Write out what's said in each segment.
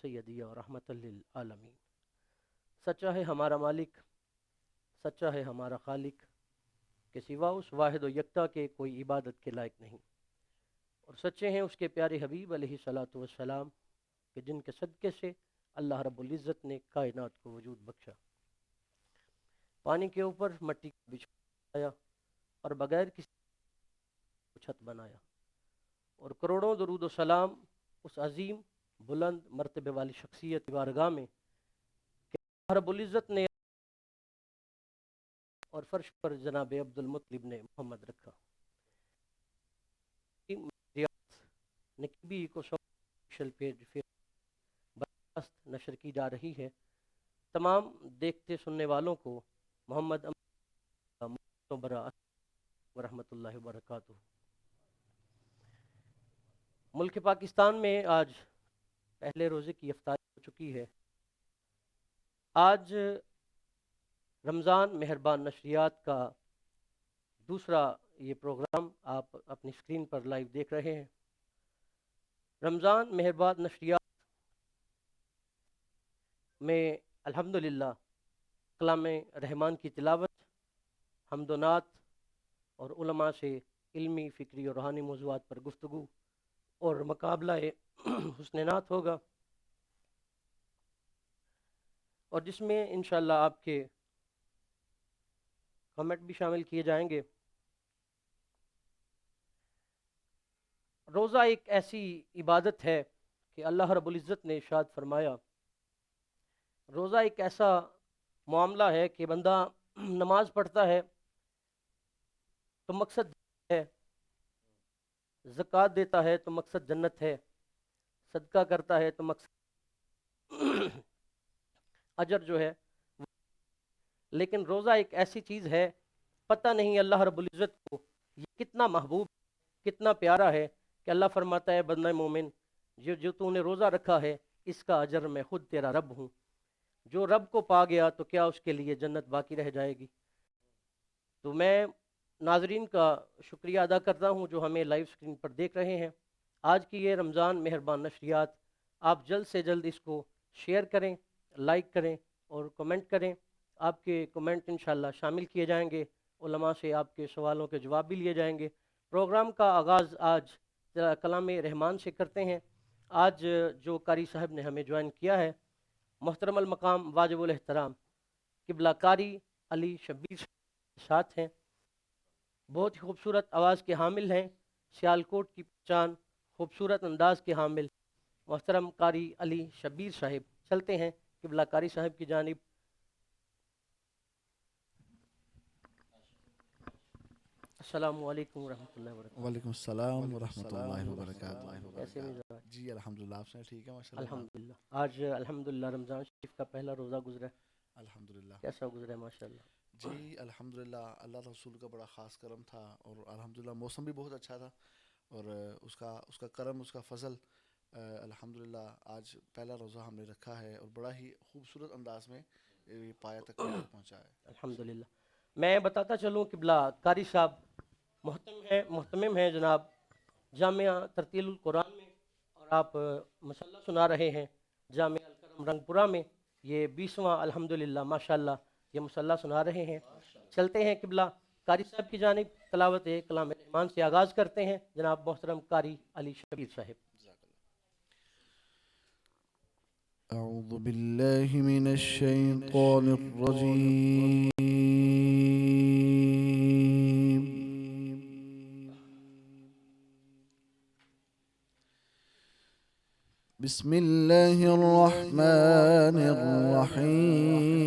سیدی و رحمت للعالمین۔ سچا ہے ہمارا مالک، سچا ہے ہمارا خالق، کہ سوا اس واحد و یکتا کے کوئی عبادت کے لائق نہیں، اور سچے ہیں اس کے پیارے حبیب علیہ الصلاۃ والسلام کہ جن کے صدقے سے اللہ رب العزت نے کائنات کو وجود بخشا، پانی کے اوپر مٹی کا بچھایا اور بغیر کسی چھت بنایا، اور کروڑوں درود و سلام اس عظیم بلند مرتبے والی شخصیت کی بارگاہ میں کہ اللہ رب العزت نے اور فرش پر جناب عبد المطلب نے محمد رکھا، نقبی کو سوشل پیج براست نشر کی جا رہی ہے۔ تمام دیکھتے سننے والوں کو محمد ورحمۃ اللہ وبرکاتہ۔ ملک پاکستان میں آج پہلے روزے کی افطاری ہو چکی ہے۔ آج رمضان مہربان نشریات کا دوسرا یہ پروگرام آپ اپنی اسکرین پر لائیو دیکھ رہے ہیں۔ رمضان مہربان نشریات میں الحمدللہ کلام رحمان کی تلاوت، حمد و نعت اور علماء سے علمی، فکری اور روحانی موضوعات پر گفتگو اور مقابلہ حسن نعت ہوگا، اور جس میں انشاءاللہ آپ کے کمنٹ بھی شامل کیے جائیں گے۔ روزہ ایک ایسی عبادت ہے کہ اللہ رب العزت نے ارشاد فرمایا، روزہ ایک ایسا معاملہ ہے کہ بندہ نماز پڑھتا ہے تو مقصد ہے، زکوٰۃ دیتا ہے تو مقصد جنت ہے، صدقہ کرتا ہے تو مقصد اجر جو ہے، لیکن روزہ ایک ایسی چیز ہے پتہ نہیں اللہ رب العزت کو یہ کتنا محبوب، کتنا پیارا ہے کہ اللہ فرماتا ہے بندہ مومن جو تو نے روزہ رکھا ہے اس کا اجر میں خود تیرا رب ہوں، جو رب کو پا گیا تو کیا اس کے لیے جنت باقی رہ جائے گی۔ تو میں ناظرین کا شکریہ ادا کرتا ہوں جو ہمیں لائیو اسکرین پر دیکھ رہے ہیں۔ آج کی یہ رمضان مہربان نشریات آپ جلد سے جلد اس کو شیئر کریں، لائک کریں اور کمنٹ کریں۔ آپ کے کمنٹ انشاءاللہ شامل کیے جائیں گے، علماء سے آپ کے سوالوں کے جواب بھی لیے جائیں گے۔ پروگرام کا آغاز آج کلام رحمان سے کرتے ہیں۔ آج جو قاری صاحب نے ہمیں جوائن کیا ہے محترم المقام واجب الاحترام قبلہ قاری علی شبیر ساتھ ہیں، بہت ہی خوبصورت آواز کے حامل ہیں، سیالکوٹ کی پہچان، خوبصورت انداز کے حامل محترم قاری علی شبیر صاحب۔ چلتے ہیں قبلہ قاری صاحب کی جانب۔ السلام علیکم ورحمۃ اللہ وبرکاتہ۔ وعلیکم السلام ورحمۃ اللہ وبرکاتہ۔ کیسے مزاج؟ جی الحمدللہ، آپ سے ٹھیک ہے ماشاء اللہ۔ الحمدللہ آج الحمدللہ رمضان شریف کا پہلا روزہ گزرا ہے، الحمدللہ کیسا گزرا ہے ماشاءاللہ؟ جی الحمدللہ، اللہ رسول کا بڑا خاص کرم تھا، اور الحمدللہ موسم بھی بہت اچھا تھا، اور اس کا کرم، اس کا فضل، الحمدللہ آج پہلا روزہ ہم نے رکھا ہے اور بڑا ہی خوبصورت انداز میں یہ پایا تک پہنچا ہے۔ الحمدللہ میں بتاتا چلوں قبلہ قاری صاحب محتمم ہیں جناب جامعہ ترتیل القرآن میں، اور آپ مسلح سنا رہے ہیں جامعہ الکرم رنگ پورہ میں، یہ 20واں الحمدللہ ماشاءاللہ یہ مسلح سنا رہے ہیں۔ چلتے ہیں قبلہ قاری صاحب کی جانب، تلاوت کلام رحمان سے آغاز کرتے ہیں جناب محترم قاری علی شبیر صاحب۔ اعوذ باللہ من الشیطان الرجیم، بسم اللہ الرحمن الرحیم۔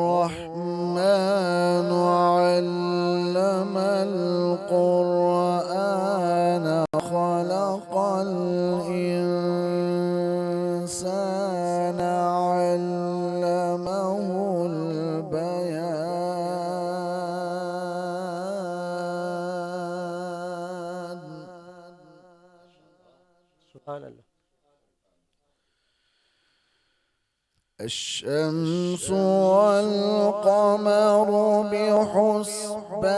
الرحمن علم القرآن خلق الإنسان علمه البيان۔ سبحان اللہ۔ الشمس والقمر بحسبان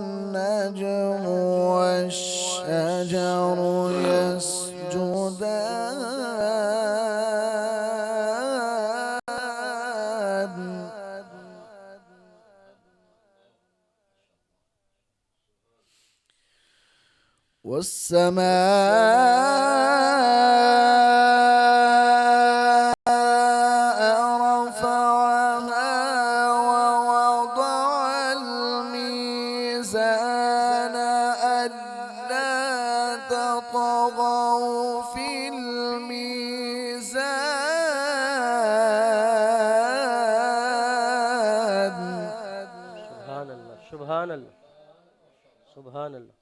والنجم والشجر والسماء رفعها ووضع الميزان ألا تطغوا في الميزان. سبحان الله سبحان الله سبحان الله.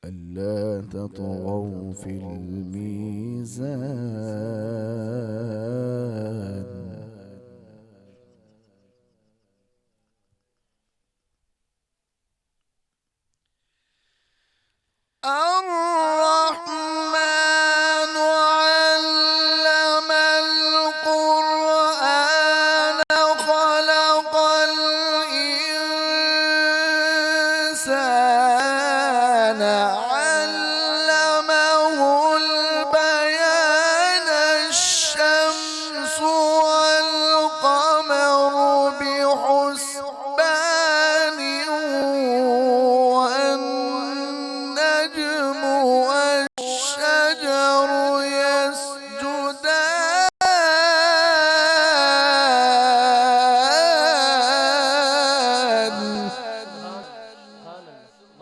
ألا تطغوا في الميزان. الرحمن علم القرآن خلق الإنسان علمه البيان. الشمس والقمر بحسبان والنجم والشجر يسجدان. سبحان الله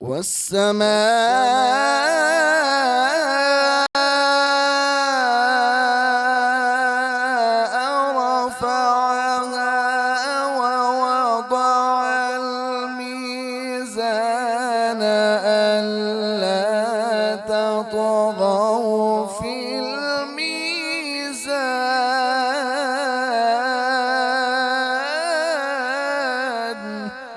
والسماء رفعها ووضع الميزان ألا تطغوا في الميزان.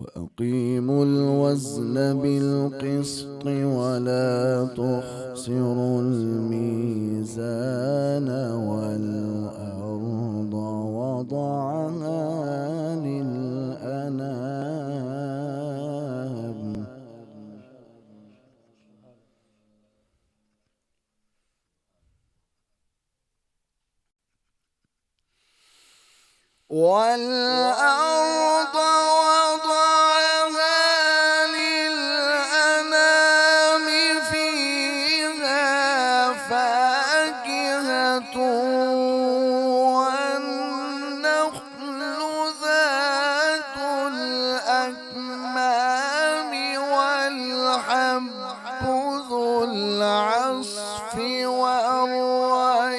وأقيموا الوزن بالقسط ولا تخسروا الميزان والأرض وضعها للأنام. والأرض وضعها للأنام فيها فاكهة والنخل ذات الأكمام والحب ذو العصف والريحان.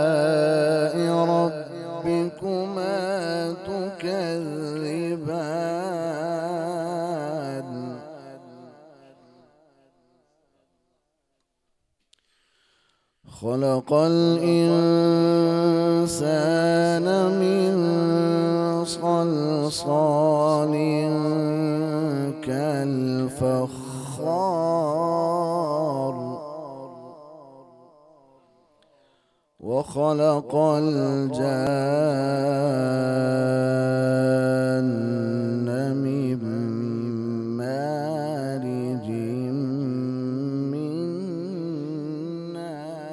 آلاء ربكما تكذبان. خلق الإنسان من صلصال كالفخار وخلق الجان من مارج من نار.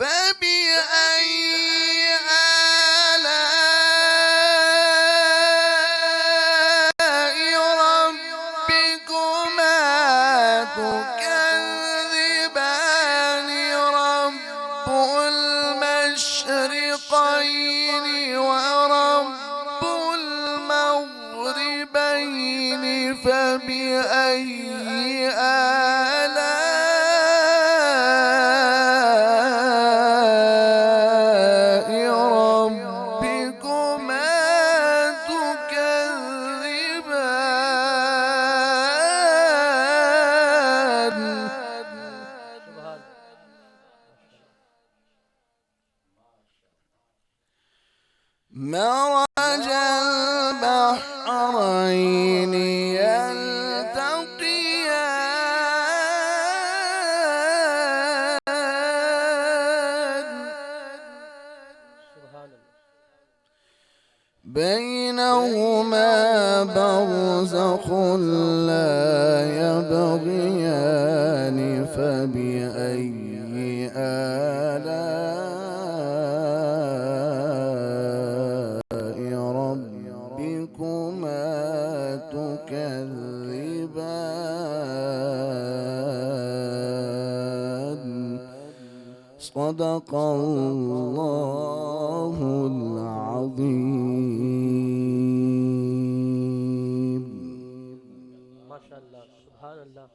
فبأي آلاء ربكما فبأي آلاء ربكما تكذبان مرج البحرين سبحان اللہ بينهما برزخ لا يبغيان فبأي آلاء ربكما تكذبان صدق الله العظيم. ماشاء اللہ سبحان اللہ.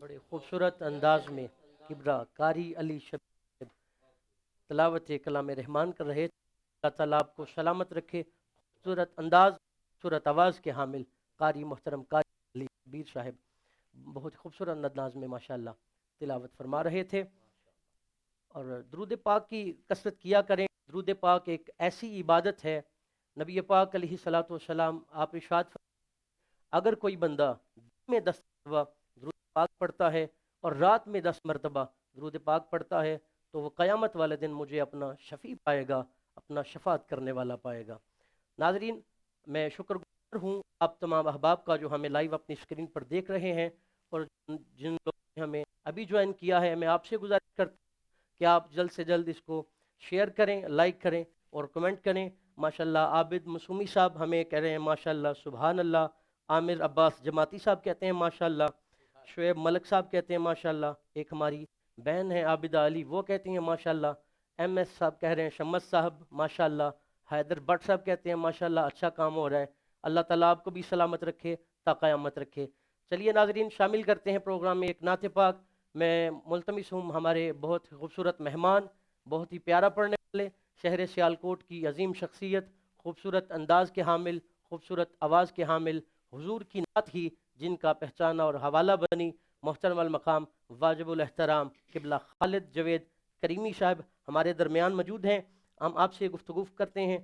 بڑے خوبصورت انداز میں کبرا قاری علی شبیر تلاوت کلام رحمان کر رہے تھے. اللہ تعالیٰ آپ کو سلامت رکھے. خوبصورت انداز خوبصورت آواز کے حامل قاری محترم قاری علی شبیر صاحب بہت خوبصورت انداز میں ماشاءاللہ تلاوت فرما رہے تھے. اور درود پاک کی کثرت کیا کریں. درود پاک ایک ایسی عبادت ہے. نبی پاک علیہ الصلوۃ والسلام آپ ارشاد اگر کوئی بندہ دن میں 10 مرتبہ درود پاک پڑھتا ہے اور رات میں 10 مرتبہ درود پاک پڑھتا ہے تو وہ قیامت والے دن مجھے اپنا شفیع پائے گا, اپنا شفاعت کرنے والا پائے گا. ناظرین میں شکر گزار ہوں آپ تمام احباب کا جو ہمیں لائیو اپنی اسکرین پر دیکھ رہے ہیں, اور جن لوگوں نے ہمیں ابھی جوائن کیا ہے میں آپ سے گزارش کرتا ہوں کہ آپ جلد سے جلد اس کو شیئر کریں, لائک کریں اور کمنٹ کریں. ماشاءاللہ عابد مسومی صاحب ہمیں کہہ رہے ہیں ماشاءاللہ سبحان اللہ. عامر عباس جماعتی صاحب کہتے ہیں ماشاءاللہ. شعیب ملک صاحب کہتے ہیں ماشاءاللہ. ایک ہماری بہن ہے عابدہ علی وہ کہتی ہیں ماشاءاللہ. ایم ایس صاحب کہہ رہے ہیں شمس صاحب ماشاءاللہ. حیدر بٹ صاحب کہتے ہیں ماشاءاللہ اچھا کام ہو رہا ہے. اللہ تعالیٰ آپ کو بھی سلامت رکھے تا قیامت رکھے. چلیے ناظرین شامل کرتے ہیں پروگرام میں ایک نعت پاک. میں ملتمس ہوں ہمارے بہت خوبصورت مہمان, بہت ہی پیارا پڑھنے والے, شہر سیالکوٹ کی عظیم شخصیت, خوبصورت انداز کے حامل, خوبصورت آواز کے حامل, حضور کی نعت ہی جن کا پہچانہ اور حوالہ بنی, محترم المقام واجب الاحترام قبلہ خالد جوید کریمی صاحب ہمارے درمیان موجود ہیں. ہم آپ سے گفتگو کرتے ہیں.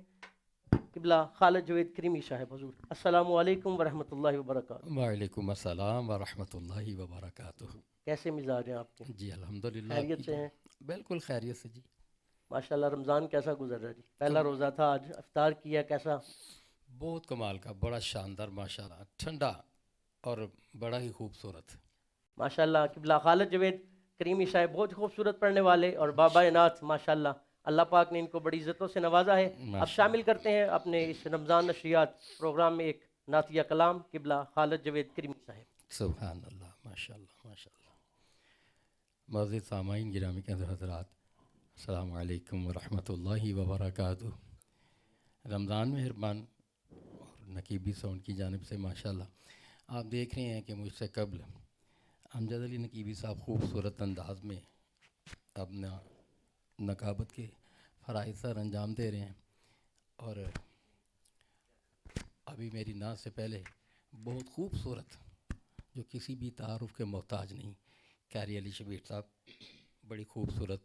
قبلہ خالد جوید کریمی صاحب حضور السلام علیکم ورحمۃ اللہ وبرکاتہ. وعلیکم السلام ورحمۃ اللہ وبرکاتہ. کیسے مزاج ہیں آپ کے؟ جی الحمدللہ. خیریت سے ہیں؟ بالکل خیریت سے جی. ماشاءاللہ. رمضان کیسا گزر رہا ہے جی؟ پہلا روزہ تھا, آج افطار کیا, کیسا؟ بہت کمال کا, بڑا شاندار ماشاءاللہ, ٹھنڈا اور بڑا ہی خوبصورت. ماشاءاللہ. قبلہ خالد جوید کریمی صاحب بہت خوبصورت پڑھنے والے اور بابا نعت ماشاءاللہ. اللہ پاک نے ان کو بڑی عزتوں سے نوازا ہے. اب شامل کرتے ہیں اپنے اس رمضان نشریات پروگرام میں ایک نعتیہ کلام قبلہ خالد جوید کریمی صاحب. سبحان اللہ ماشاءاللہ ماشاءاللہ. معزز سامعین گرامی کے حضرات السلام علیکم ورحمۃ اللہ وبرکاتہ. رمضان مہربان اور نقیبی ساؤنڈ کی جانب سے ماشاءاللہ آپ دیکھ رہے ہیں کہ مجھ سے قبل امجد علی نقیبی صاحب خوبصورت انداز میں اپنا نقابت کے فرائض سر انجام دے رہے ہیں. اور ابھی میری نعت سے پہلے بہت خوبصورت جو کسی بھی تعارف کے محتاج نہیں, قاری علی شبیر صاحب بڑی خوبصورت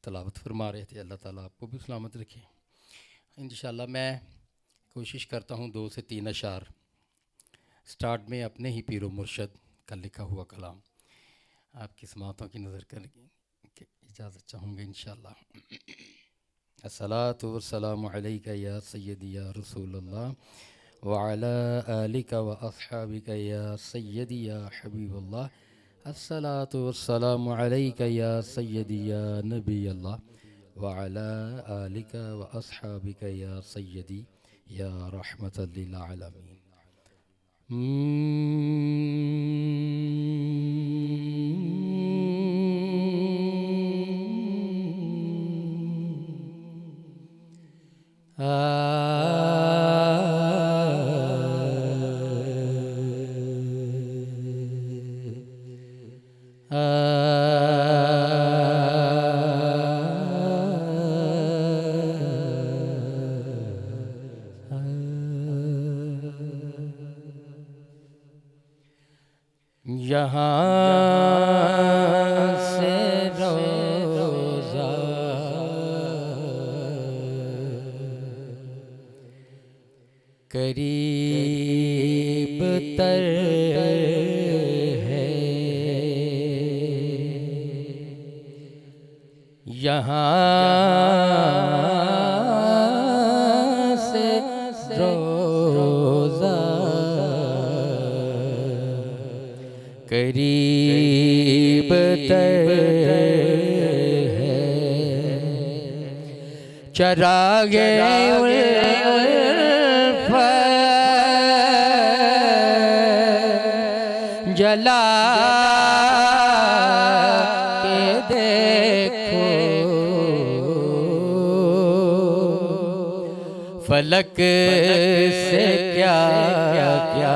تلاوت فرما رہے تھے. اللہ تعالیٰ آپ کو بھی سلامت رکھے. انشاءاللہ میں کوشش کرتا ہوں 2 سے 3 اشعار سٹارٹ میں اپنے ہی پیر و مرشد کا لکھا ہوا کلام آپ کی سماعتوں کی نظر کرنے کی اجازت چاہوں گا انشاءاللہ. الصلاۃ والسلام علیک یا سیدی یا رسول اللہ وعلی آلک و اصحابک یا سیدی یا حبیب اللہ. الصلاۃ والسلام علیک یا سیدی یا نبی اللہ وعلی آلک و اصحابک یا سیدی یا رحمت للعالمین. یہاں سے روزہ قریب تر ہے، یہاں سے روزہ قریب تر ہے، چراغ الفت جلا کے دیکھو، فلک سے کیا کیا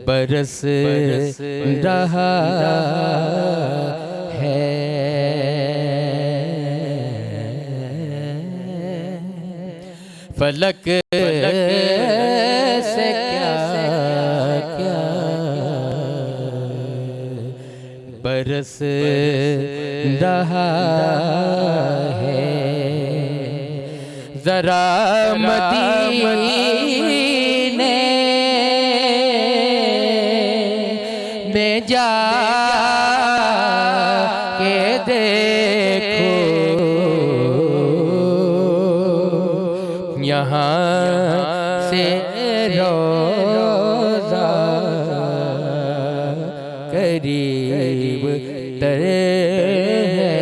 برس رہا ہے، فلک سے کیا کیا برس رہا ہے، ذرا مدینے میں جا کے دیکھو، یہاں سے روزہ قریب تر ہے،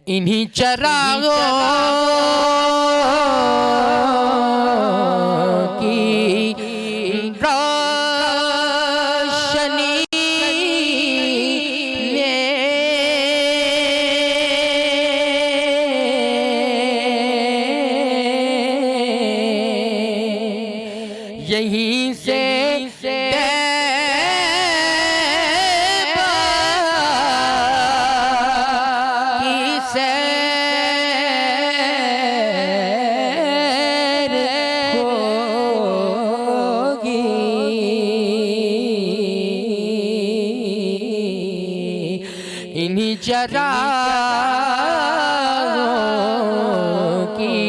انہی چراغوں کی روشنی میں یہیں سے طیبہ کی سیر ہوگی، انہی چراغوں کی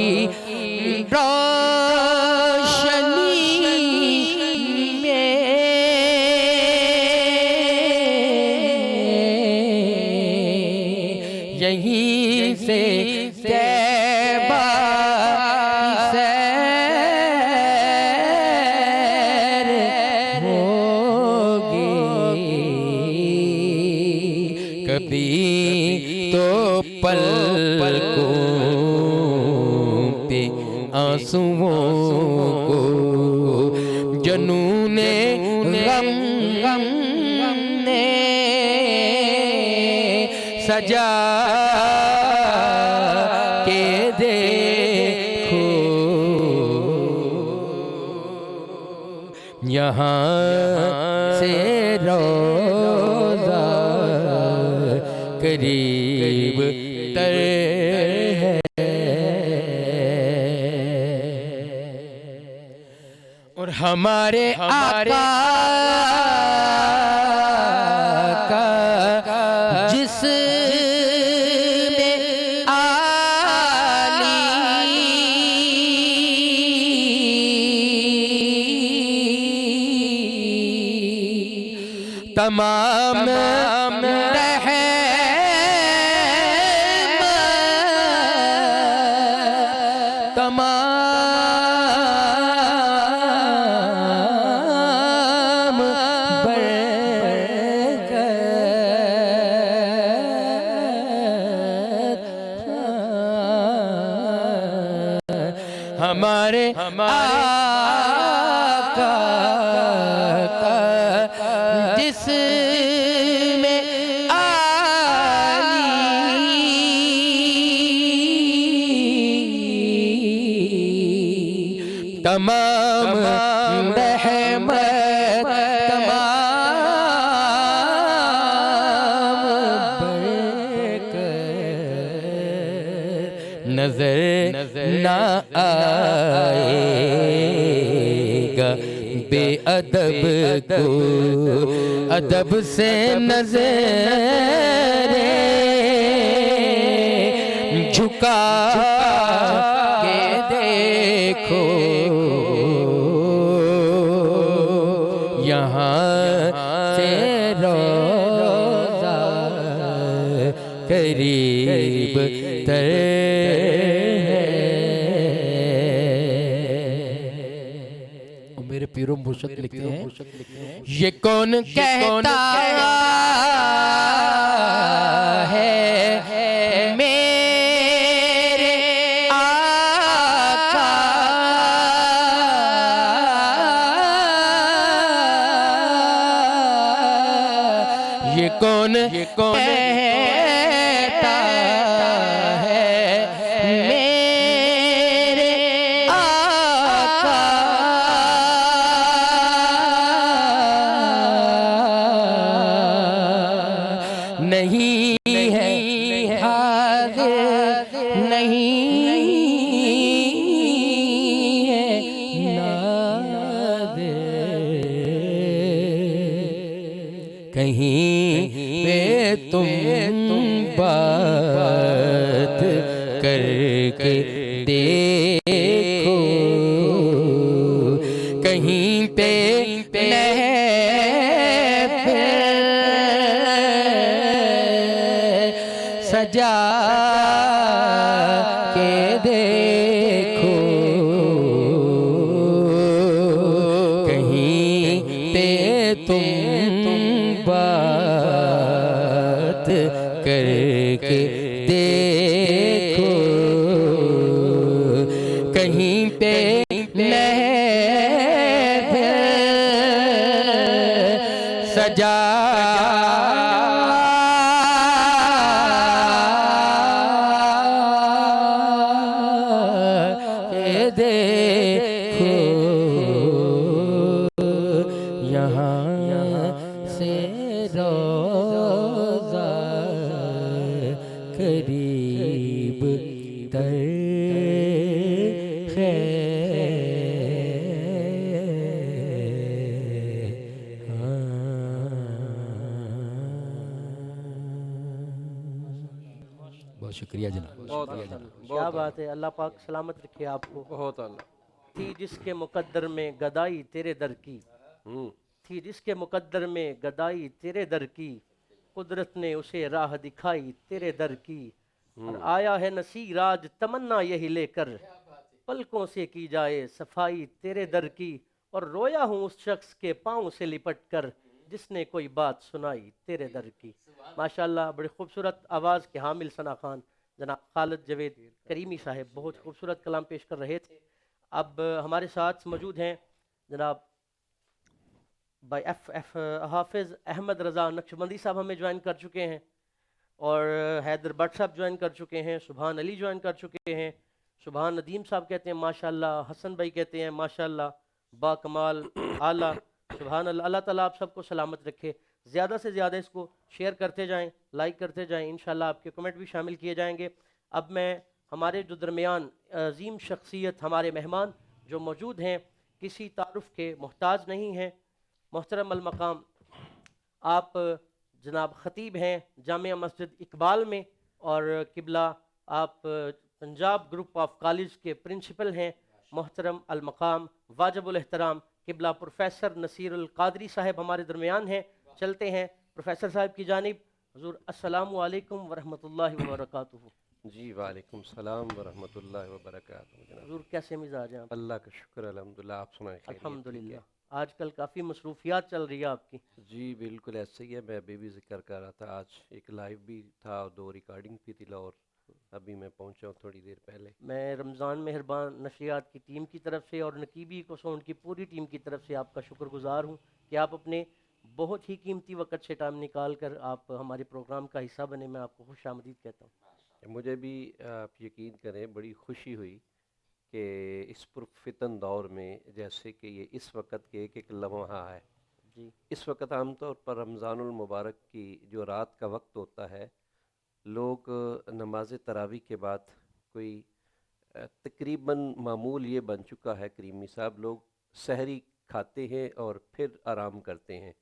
روشنی میں یہیں سے طیبہ کی سیر ہوگی، کبھی تو پلکوں پہ آنسوؤں کو جنون غم نے سجا کے دیکھو، یہاں سے روزہ قریب تر ہے، اور ہمارے آقا کا جس میں آلی تمام تمام برکت ہمارے آقا کا جس میں آلی تمام رحمت تمام برکت نظر نہ آئے گا بے ادب کو ادب سے نظر جھکا کے دیکھو یہاں سے روضہ قریب تر ہے۔ میرے پیروں مرشد لکھتے ہیں یہ کون کہتا ہے میرے آقا یہ کون کہتا ہے میرے آقا نہیں ہے حاضر نہیں ہے ناظر کہیں پہ تم بات کر کے دیکھو کہیں پہ سجا کے دیکھو کہیں پہ تم بات کر کے دیکھو کہیں پہ سجا دیکھو یہاں سے روضہ قریب تر ہے۔ بہت شکریہ جناب، بہت کیا بات ہے، اللہ پاک سلامت رکھے آپ کو۔ بہت اللہ تھی جس کے مقدر میں گدائی تیرے در کی، تھی جس کے مقدر میں گدائی تیرے در کی، قدرت نے اسے راہ دکھائی تیرے در کی، اور آیا ہے نصیر آج تمنا یہی لے کر، پلکوں سے کی جائے صفائی تیرے در کی، اور رویا ہوں اس شخص کے پاؤں سے لپٹ کر جس نے کوئی بات سنائی تیرے در کی۔ ماشاءاللہ بڑی خوبصورت آواز کے حامل ثنا خان جناب خالد جاوید کریمی صاحب بہت خوبصورت کلام پیش کر رہے تھے۔ اب ہمارے ساتھ موجود ہیں جناب بائی ایف حافظ احمد رضا نقشبندی صاحب ہمیں جوائن کر چکے ہیں، اور حیدر بٹ صاحب جوائن کر چکے ہیں، سبحان علی جوائن کر چکے ہیں، سبحان ندیم صاحب کہتے ہیں ماشاءاللہ، حسن بھائی کہتے ہیں ماشاءاللہ، با کمال اعلیٰ، سبحان اللہ۔ اللہ تعالیٰ آپ سب کو سلامت رکھے، زیادہ سے زیادہ اس کو شیئر کرتے جائیں، لائک کرتے جائیں، انشاءاللہ آپ کے کمنٹ بھی شامل کیے جائیں گے۔ اب میں ہمارے جو درمیان عظیم شخصیت ہمارے مہمان جو موجود ہیں کسی تعارف کے محتاج نہیں ہیں، محترم المقام آپ جناب خطیب ہیں جامعہ مسجد اقبال میں، اور قبلہ آپ پنجاب گروپ آف کالج کے پرنسپل ہیں، محترم المقام واجب الاحترام قبلہ پروفیسر نصیر القادری صاحب ہمارے درمیان ہیں۔ چلتے ہیں پروفیسر صاحب کی جانب۔ حضور السلام علیکم ورحمۃ اللہ وبرکاتہ۔ جی وعلیکم السلام ورحمۃ اللہ وبرکاتہ جناب۔ حضور کیسے مزاج ہیں آپ؟ اللہ کا شکر الحمدللہ، آپ سنائیں خیریت؟ الحمدللہ۔ آج کل کافی مصروفیات چل رہی ہے آپ کی۔ جی بالکل ایسے ہی ہے، میں ابھی بھی ذکر کر رہا تھا، آج ایک لائیو بھی تھا اور 2 ریکارڈنگ بھی تھی لاہور، ابھی میں پہنچا ہوں تھوڑی دیر پہلے۔ میں رمضان مہربان نشریات کی ٹیم کی طرف سے اور نقیبی کو سونڈ کی پوری ٹیم کی طرف سے آپ کا شکر گزار ہوں کہ آپ اپنے بہت ہی قیمتی وقت سے ٹائم نکال کر آپ ہمارے پروگرام کا حصہ بنے۔ میں آپ کو خوش آمدید کہتا ہوں۔ مجھے بھی آپ یقین کریں بڑی خوشی ہوئی کہ اس پرفتن دور میں جیسے کہ یہ اس وقت کے ایک ایک لمحہ ہے جی اس وقت عام طور پر رمضان المبارک کی جو رات کا وقت ہوتا ہے، لوگ نماز تراویح کے بعد کوئی تقریباً معمول یہ بن چکا ہے کریمی صاحب، لوگ سحری کھاتے ہیں اور پھر آرام کرتے ہیں،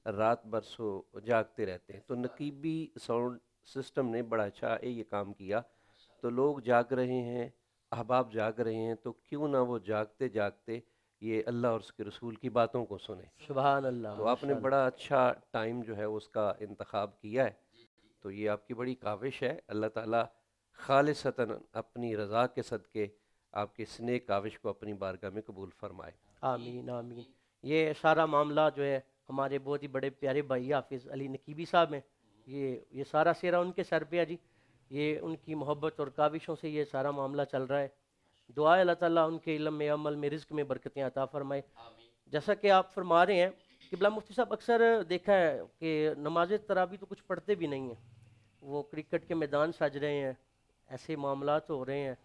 رات بھر جاگتے رہتے ہیں. تو نقیبی ساؤنڈ سسٹم نے بڑا اچھا یہ کام کیا. تو لوگ جاگ رہے ہیں، احباب جاگ رہے ہیں، تو کیوں نہ وہ جاگتے جاگتے یہ اللہ اور اس کے رسول کی باتوں کو سنیں. سبحان اللہ، تو آپ نے ماشاء اللہ. بڑا اچھا ٹائم جو ہے اس کا انتخاب کیا ہے. تو یہ آپ کی بڑی کاوش ہے. اللہ تعالیٰ خالصتاً اپنی رضا کے صدقے آپ کی اس نیک کاوش کو اپنی بارگاہ میں قبول فرمائے. آمین آمین. یہ سارا معاملہ جو ہے ہمارے بہت ہی بڑے پیارے بھائی حافظ علی نقیبی صاحب ہیں، یہ سارا سیرا ان کے سر پہ ہے جی. یہ ان کی محبت اور کاوشوں سے یہ سارا معاملہ چل رہا ہے. دعا ہے اللہ تعالیٰ ان کے علم میں، عمل میں، رزق میں برکتیں عطا فرمائے. جیسا کہ آپ فرما رہے ہیں قبلہ مفتی صاحب، اکثر دیکھا ہے کہ نماز تراویح تو کچھ پڑھتے بھی نہیں ہیں، وہ کرکٹ کے میدان سج رہے ہیں، ایسے معاملات ہو رہے ہیں.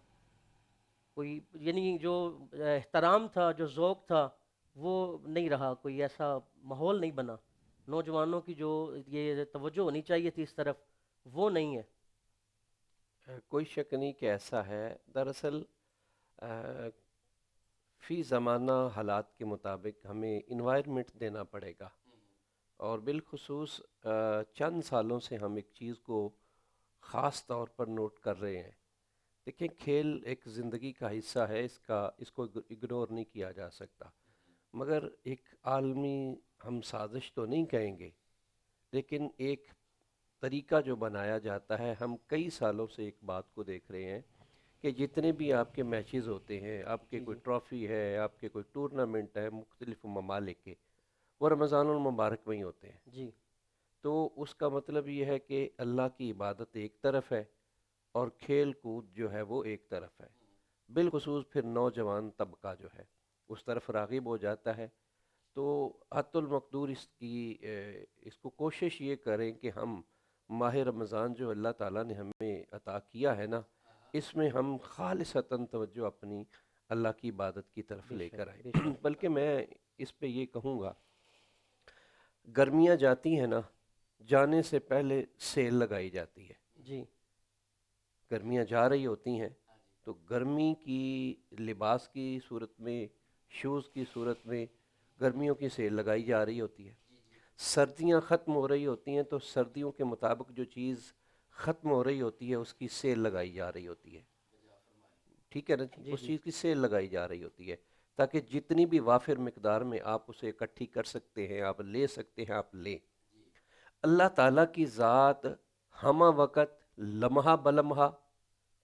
کوئی یعنی جو احترام تھا، جو ذوق تھا، وہ نہیں رہا، کوئی ایسا ماحول نہیں بنا. نوجوانوں کی جو یہ توجہ ہونی چاہیے تھی اس طرف، وہ نہیں ہے. کوئی شک نہیں کہ ایسا ہے. دراصل فی زمانہ حالات کے مطابق ہمیں انوائرمنٹ دینا پڑے گا، اور بالخصوص چند سالوں سے ہم ایک چیز کو خاص طور پر نوٹ کر رہے ہیں. دیکھیں، کھیل ایک زندگی کا حصہ ہے، اس کو اگنور نہیں کیا جا سکتا. مگر ایک عالمی ہم سازش تو نہیں کہیں گے، لیکن ایک طریقہ جو بنایا جاتا ہے. ہم کئی سالوں سے ایک بات کو دیکھ رہے ہیں کہ جتنے بھی آپ کے میچز ہوتے ہیں، آپ کے کوئی ٹرافی ہے، آپ کے کوئی ٹورنامنٹ ہے مختلف ممالک کے، وہ رمضان المبارک میں ہی ہوتے ہیں. جی تو اس کا مطلب یہ ہے کہ اللہ کی عبادت ایک طرف ہے اور کھیل کود جو ہے وہ ایک طرف ہے. بالخصوص پھر نوجوان طبقہ جو ہے اس طرف راغب ہو جاتا ہے. تو حت المقدور اس کو کوشش یہ کریں کہ ہم ماہ رمضان جو اللہ تعالیٰ نے ہمیں عطا کیا ہے نا، اس میں ہم خالصتاً توجہ اپنی اللہ کی عبادت کی طرف لے کر بے آئیں. بلکہ میں اس پہ یہ کہوں گا، گرمیاں جاتی ہیں نا، جانے سے پہلے سیل لگائی جاتی ہے. جی گرمیاں جا رہی ہوتی ہیں تو گرمی کی لباس کی صورت میں، شوز کی صورت میں گرمیوں کی سیل لگائی جا رہی ہوتی ہے. سردیاں ختم ہو رہی ہوتی ہیں تو سردیوں کے مطابق جو چیز ختم ہو رہی ہوتی ہے اس کی سیل لگائی جا رہی ہوتی ہے. ٹھیک ہے نا جی؟ اس چیز کی سیل لگائی جا رہی ہوتی ہے تاکہ جتنی بھی وافر مقدار میں آپ اسے اکٹھی کر سکتے ہیں، آپ لے سکتے ہیں، آپ لیں. اللہ تعالیٰ کی ذات ہمہ وقت، لمحہ بلمحہ،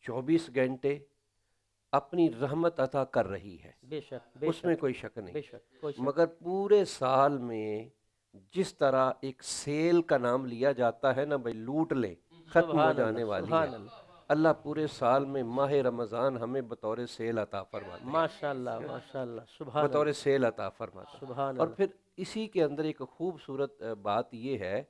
24 گھنٹے اپنی رحمت عطا کر رہی ہے، بے شک، بے اس میں شک، کوئی شک نہیں. بے شک، کوئی شک. مگر پورے سال میں جس طرح ایک سیل کا نام لیا جاتا ہے نا، بھائی لوٹ لیں، ختم ہو سبحان جانے اللہ، والی سبحان ہے، اللہ، اللہ پورے سال میں ماہ رمضان ہمیں بطور سیل عطا فرماتے ہیں، ماشاء اللہ، ماشاء اللہ، سبحان بطور اللہ، سیل عطا فرماتا ہے. سبحان اور اللہ. پھر اسی کے اندر ایک خوبصورت بات یہ ہے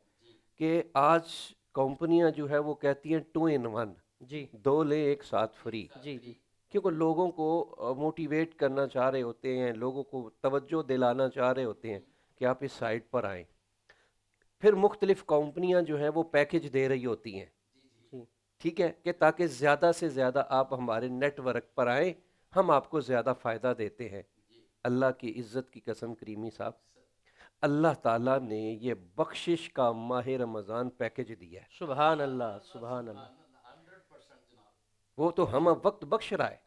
کہ آج کمپنیاں جو ہے وہ کہتی ہیں 2 in 1، جی 2 لیں ایک ساتھ فری. جی جی کیونکہ لوگوں کو موٹیویٹ کرنا چاہ رہے ہوتے ہیں، لوگوں کو توجہ دلانا چاہ رہے ہوتے ہیں کہ آپ اس سائٹ پر آئیں. پھر مختلف کمپنیاں جو ہیں وہ پیکج دے رہی ہوتی ہیں، جی ٹھیک ہے، کہ تاکہ زیادہ سے زیادہ آپ ہمارے نیٹ ورک پر آئیں، ہم آپ کو زیادہ فائدہ دیتے ہیں. اللہ کی عزت کی قسم کریمی صاحب، اللہ تعالیٰ نے یہ بخشش کا ماہ رمضان پیکج دیا ہے. سبحان اللہ، سبحان اللہ. وہ تو ہم وقت بخش رہا ہے،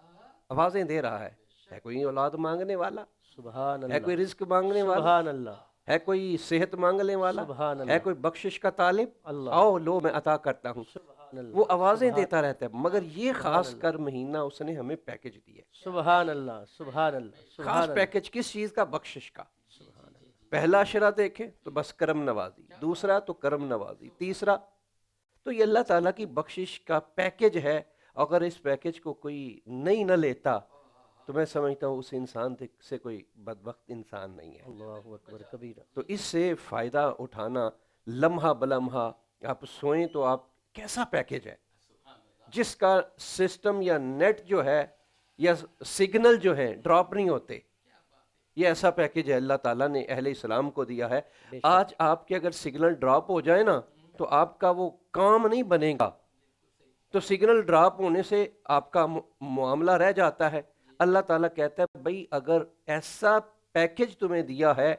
آوازیں دے رہا ہے. ہے کوئی اولاد مانگنے والا؟ سبحان ہے اللہ، کوئی رزق مانگنے والا؟ سبحان اللہ، ہے کوئی صحت مانگنے والا؟ سبحان ہے اللہ، کوئی بخشش کا طالب؟ اللہ، آؤ لو میں عطا کرتا ہوں. سبحان اللہ، وہ آوازیں سبحان دیتا رہتا ہے، مگر یہ سبحان خاص اللہ، کر مہینہ اس نے ہمیں پیکج دیا ہے. سبحان اللہ، سبحان اللہ، سبحان خاص اللہ، پیکج کس چیز کا؟ بخشش کا. سبحان اللہ. پہلا اشرا دیکھیں تو بس کرم نوازی، دوسرا تو کرم نوازی، تیسرا تو یہ اللہ تعالیٰ کی بخشش کا پیکج ہے. اگر اس پیکج کو کوئی نہیں نہ لیتا تو میں سمجھتا ہوں اس انسان سے کوئی بدبخت انسان نہیں ہے. اللہ اکبر کبیرہ. تو اس سے فائدہ اٹھانا، لمحہ بلمحہ آپ سوئیں تو آپ کیسا پیکج ہے جس کا سسٹم یا نیٹ جو ہے یا سگنل جو ہے ڈراپ نہیں ہوتے. یہ ایسا پیکج ہے اللہ تعالیٰ نے اہل اسلام کو دیا ہے. بے شک. آج آپ کے اگر سگنل ڈراپ ہو جائے نا تو آپ کا وہ کام نہیں بنے گا تو سگنل ڈراپ ہونے سے آپ کا معاملہ رہ جاتا ہے. اللہ تعالیٰ کہتا ہے بھائی اگر ایسا پیکج تمہیں دیا ہے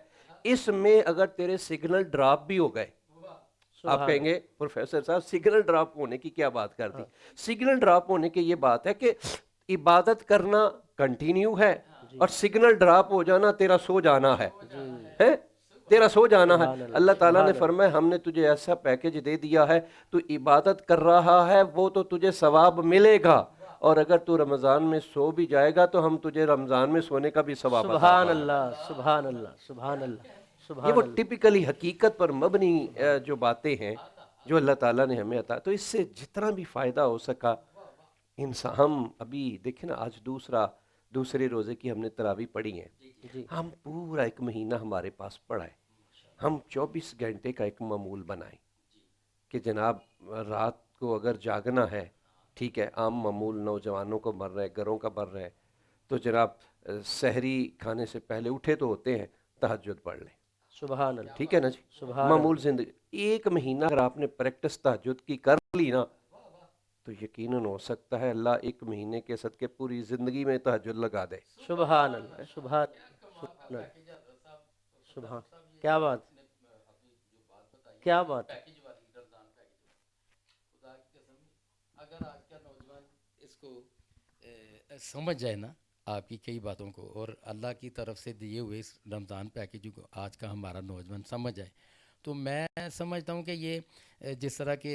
اس میں اگر تیرے سگنل ڈراپ بھی ہو گئے, آپ کہیں گے پروفیسر صاحب سگنل ڈراپ ہونے کی کیا بات کر دی؟ سگنل ڈراپ ہونے کی یہ بات ہے کہ عبادت کرنا کنٹینیو ہے اور سگنل ڈراپ ہو جانا تیرا سو جانا ہے, تیرا سو جانا ہے. اللہ تعالیٰ نے فرمایا ہم نے تجھے ایسا پیکج دے دیا ہے, تو عبادت کر رہا ہے وہ تو تجھے ثواب ملے گا, اور اگر تو رمضان میں سو بھی جائے گا تو ہم تجھے رمضان میں سونے کا بھی ثواب عطا سبحان کریں گے. اللہ سبحان اللہ سبحان اللہ یہ سبحان وہ اللہ. ٹپیکلی حقیقت پر مبنی جو باتیں ہیں جو اللہ تعالیٰ نے ہمیں عطا, تو اس سے جتنا بھی فائدہ ہو سکا انسان. ہم ابھی دیکھیں نا آج دوسرے روزے کی ہم نے تراویح پڑھی ہیں, جی ہم پورا ایک مہینہ ہمارے پاس پڑا ہے, ہم 24 گھنٹے کا ایک معمول بنائیں کہ جناب رات کو اگر جاگنا ہے, ٹھیک ہے عام معمول نوجوانوں کو مر رہا ہے, گھروں کا مر رہا ہے, تو جناب سحری کھانے سے پہلے اٹھے تو ہوتے ہیں تہجد پڑھ لیں, سبحان اللہ ٹھیک ہے نا جی. سبحان معمول زندگی ایک مہینہ اگر آپ نے پریکٹس تہجد کی کر لی نا تو یقیناً ہو سکتا ہے اللہ ایک مہینے کے صدقے پوری زندگی میں تہجد لگا دے. سبحان اللہ سبحان سبحان سبحان. کیا بات کیا بات ہے. اگر آج کا نوجوان اس کو سمجھ جائے نا آپ کی کئی باتوں کو, اور اللہ کی طرف سے دیے ہوئے اس رمضان پیکیج کو آج کا ہمارا نوجوان سمجھ جائے, تو میں سمجھتا ہوں کہ یہ جس طرح کے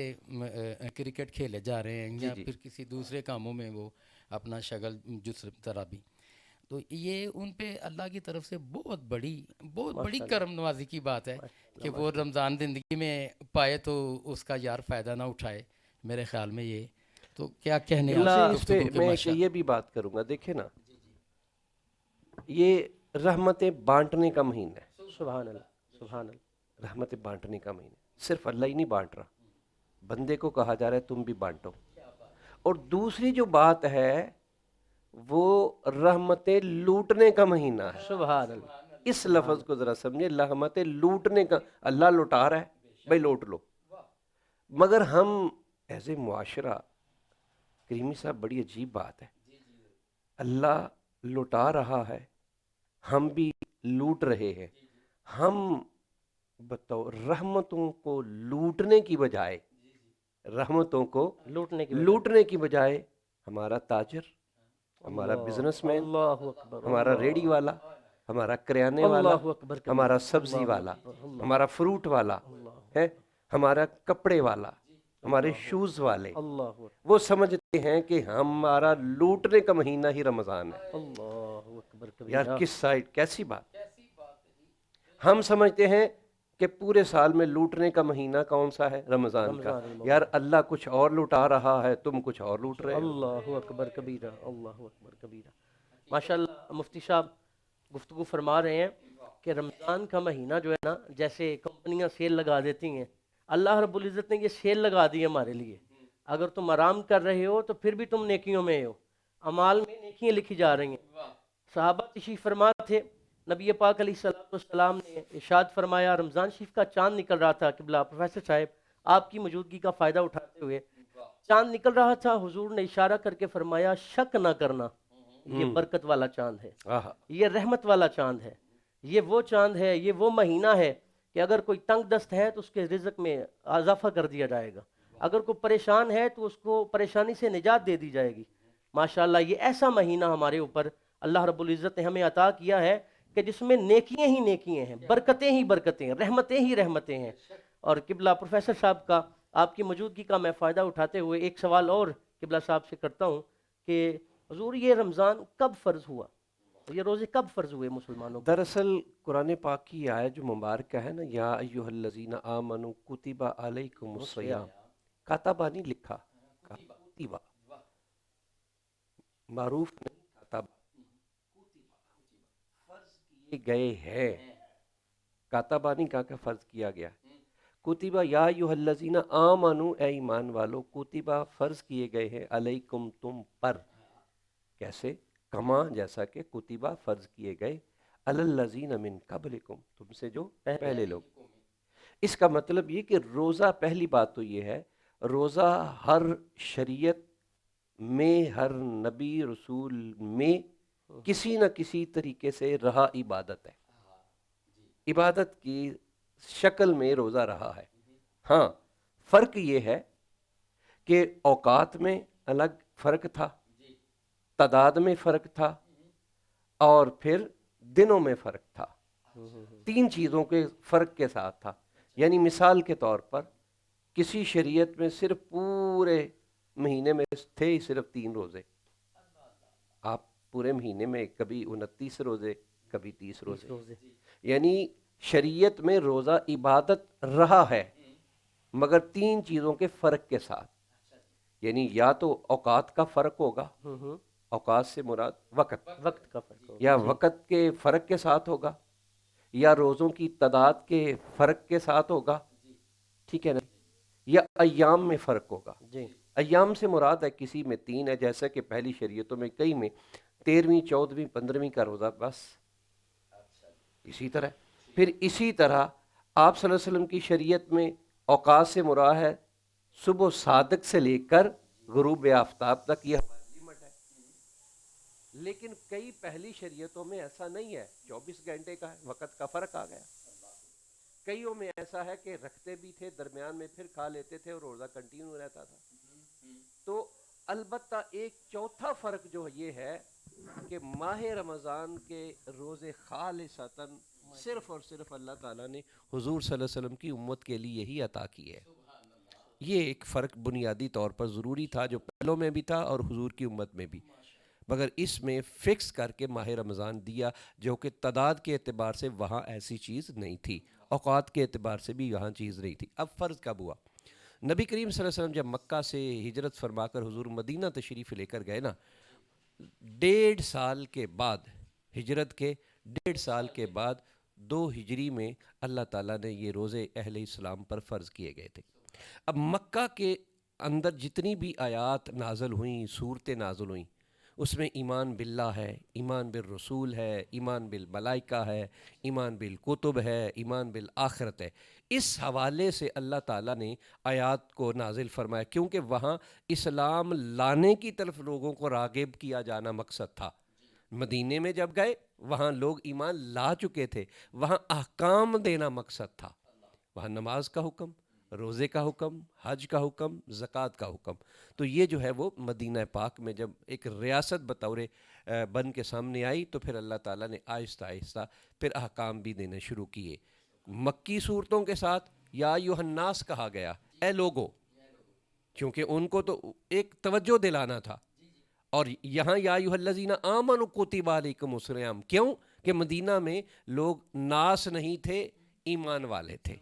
کرکٹ کھیلے جا رہے ہیں یا پھر کسی دوسرے کاموں میں وہ اپنا شغل جس طرح بھی, تو یہ ان پہ اللہ کی طرف سے بہت بڑی کرم نوازی کی بات ہے کہ وہ رمضان زندگی میں پائے تو اس کا یار فائدہ نہ اٹھائے. میرے خیال میں یہ تو کیا کہنے اس پہ میں یہ بھی بات کروں گا. دیکھیں نا یہ رحمتیں بانٹنے کا مہینہ ہے, سبحان اللہ سبحان اللہ. رحمتیں بانٹنے کا مہینہ. صرف اللہ ہی نہیں بانٹ رہا, بندے کو کہا جا رہا ہے تم بھی بانٹو. اور دوسری جو بات ہے وہ رحمتیں لوٹنے کا مہینہ ہے. سبحان اللہ. اس لفظ کو ذرا سمجھے, رحمتیں لوٹنے کا. اللہ لوٹا رہا ہے بھائی لوٹ لو, مگر ہم ایز اے معاشرہ, کریمی صاحب بڑی عجیب بات ہے, اللہ لوٹا رہا ہے ہم بھی لوٹ رہے ہیں. ہم بتاؤ رحمتوں کو لوٹنے کی بجائے لوٹنے کی بجائے ہمارا تاجر, ہمارا بزنس مین, اللہ اکبر, ہمارا ریڈی والا, ہمارا کریانے والا, ہمارا سبزی والا, ہمارا فروٹ والا ہے, ہمارا کپڑے والا, ہمارے شوز والے, وہ سمجھتے ہیں کہ ہمارا لوٹنے کا مہینہ ہی رمضان ہے. اللہ اکبر. یار کس سائڈ کیسی بات. ہم سمجھتے ہیں کہ پورے سال میں لوٹنے کا مہینہ کون سا ہے؟ رمضان کا. یار اللہ کچھ اور لوٹا رہا ہے, تم کچھ اور لوٹ رہے ہو. اللہ اکبر کبیرہ اللہ اکبر کبیرہ. ماشاءاللہ مفتی صاحب گفتگو فرما رہے ہیں کہ رمضان کا مہینہ جو ہے نا, جیسے کمپنیاں سیل لگا دیتی ہیں, اللہ رب العزت نے یہ سیل لگا دی ہے ہمارے لیے. اگر تم آرام کر رہے ہو تو پھر بھی تم نیکیوں میں ہو, اعمال میں نیکیاں لکھی جا رہی ہیں. صحابہ تشریف فرما تھے, نبی پاک علیہ السلام نے ارشاد فرمایا, رمضان شریف کا چاند نکل رہا تھا, قبلہ پروفیسر صاحب آپ کی موجودگی کا فائدہ اٹھاتے ہوئے چاند نکل رہا تھا, حضور نے اشارہ کر کے فرمایا شک نہ کرنا, یہ برکت والا چاند ہے, یہ رحمت والا چاند ہے, یہ وہ چاند ہے, یہ وہ مہینہ ہے کہ اگر کوئی تنگ دست ہے تو اس کے رزق میں اضافہ کر دیا جائے گا, اگر کوئی پریشان ہے تو اس کو پریشانی سے نجات دے دی جائے گی. ماشاءاللہ یہ ایسا مہینہ ہمارے اوپر اللہ رب العزت نے ہمیں عطا کیا ہے کہ جس میں نیکیاں ہی نیکیاں ہیں, برکتیں ہی برکتیں ہیں, رحمتیں ہی رحمتیں ہیں. اور قبلہ پروفیسر صاحب کا آپ کی موجودگی کا میں فائدہ اٹھاتے ہوئے ایک سوال اور قبلہ صاحب سے کرتا ہوں کہ حضور یہ رمضان کب فرض ہوا, یہ روزے کب فرض ہوئے مسلمانوں کو؟ دراصل قرآن پاک کی آیت جو مبارکہ ہے نا, یا ایھا الذین آمنوا کتب علیکم الصیام, کاتبہ نہیں لکھا, کتبہ معروف نہیں, کاتبہ فرض کیے گئے ہیں, کاتبہ نہیں کہا کہ فرض کیا گیا. کتبہ یا ایھا الذین آمنوا, اے ایمان والو, کتبہ فرض کیے گئے ہیں, علیکم تم پر, کیسے؟ کما جیسا کہ کتبہ فرض کیے گئے, علی الذین من قبلکم, تم سے جو پہلے لوگ. اس کا مطلب یہ کہ روزہ, پہلی بات تو یہ ہے روزہ ہر شریعت میں، ہر نبی رسول میں کسی نہ کسی طریقے سے رہا عبادت ہے، عبادت کی شکل میں روزہ رہا ہے۔ ہاں فرق یہ ہے کہ اوقات میں الگ فرق تھا، تعداد میں فرق تھا، اور پھر دنوں میں فرق تھا، تین چیزوں کے فرق کے ساتھ تھا۔ یعنی مثال کے طور پر کسی شریعت میں صرف پورے مہینے میں تھے ہی صرف 3 روزے، آپ پورے مہینے میں کبھی 29 روزے کبھی 30 روزے، یعنی شریعت میں روزہ عبادت رہا ہے مگر 3 چیزوں کے فرق کے ساتھ، یعنی یا تو اوقات کا فرق ہوگا، اوقات سے مراد وقت کا فرق یا وقت کے فرق کے ساتھ ہوگا، یا روزوں کی تعداد کے فرق کے ساتھ ہوگا، ٹھیک ہے نا، یا ایام میں فرق ہوگا۔ جی ایام سے مراد ہے کسی میں 3 ہے، جیسا کہ پہلی شریعتوں میں کئی میں 13ویں 14ویں 15ویں کا روزہ بس، اسی طرح پھر اسی طرح آپ صلی اللہ علیہ وسلم کی شریعت میں اوقات سے مراد ہے صبح صادق سے لے کر غروب آفتاب تک، یہ لمٹ ہے۔ لیکن کئی پہلی شریعتوں میں ایسا نہیں ہے، 24 گھنٹے کا ہے، وقت کا فرق آ گیا۔ کئیوں میں ایسا ہے کہ رکھتے بھی تھے، درمیان میں پھر کھا لیتے تھے اور روزہ کنٹینیو رہتا تھا۔ تو البتہ ایک چوتھا فرق جو یہ ہے کہ ماہ رمضان کے روزے خالصتاً صرف اور صرف اللہ تعالیٰ نے حضور صلی اللہ علیہ وسلم کی امت کے لیے ہی عطا کی ہے۔ یہ ایک فرق بنیادی طور پر ضروری تھا جو پہلوں میں بھی تھا اور حضور کی امت میں بھی، مگر اس میں فکس کر کے ماہ رمضان دیا، جو کہ تعداد کے اعتبار سے وہاں ایسی چیز نہیں تھی، اوقات کے اعتبار سے بھی وہاں چیز نہیں تھی۔ اب فرض کب ہوا؟ نبی کریم صلی اللہ علیہ وسلم جب مکہ سے ہجرت فرما کر حضور مدینہ تشریف لے کر گئے نا، 1.5 سال کے بعد، ہجرت کے 1.5 سال کے بعد 2 ہجری میں اللہ تعالیٰ نے یہ روزے اہل اسلام پر فرض کیے گئے تھے۔ اب مکہ کے اندر جتنی بھی آیات نازل ہوئیں، صورتیں نازل ہوئیں، اس میں ایمان باللہ ہے، ایمان بالرسول ہے، ایمان بالملائکہ ہے، ایمان بالکتب ہے، ایمان بالآخرت ہے۔ اس حوالے سے اللہ تعالیٰ نے آیات کو نازل فرمایا، کیونکہ وہاں اسلام لانے کی طرف لوگوں کو راغب کیا جانا مقصد تھا۔ مدینے میں جب گئے وہاں لوگ ایمان لا چکے تھے، وہاں احکام دینا مقصد تھا، وہاں نماز کا حکم، روزے کا حکم، حج کا حکم، زکوٰۃ کا حکم۔ تو یہ جو ہے وہ مدینہ پاک میں جب ایک ریاست بطور بن کے سامنے آئی تو پھر اللہ تعالیٰ نے آہستہ آہستہ پھر احکام بھی دینے شروع کیے۔ مکی صورتوں کے ساتھ یا ایھا الناس کہا گیا، اے لوگو، کیونکہ ان کو تو ایک توجہ دلانا تھا، اور یہاں یا ایھا الذین آمنوا کتب علیکم الصیام، کیوں کہ مدینہ میں لوگ ناس نہیں تھے، ایمان والے تھے،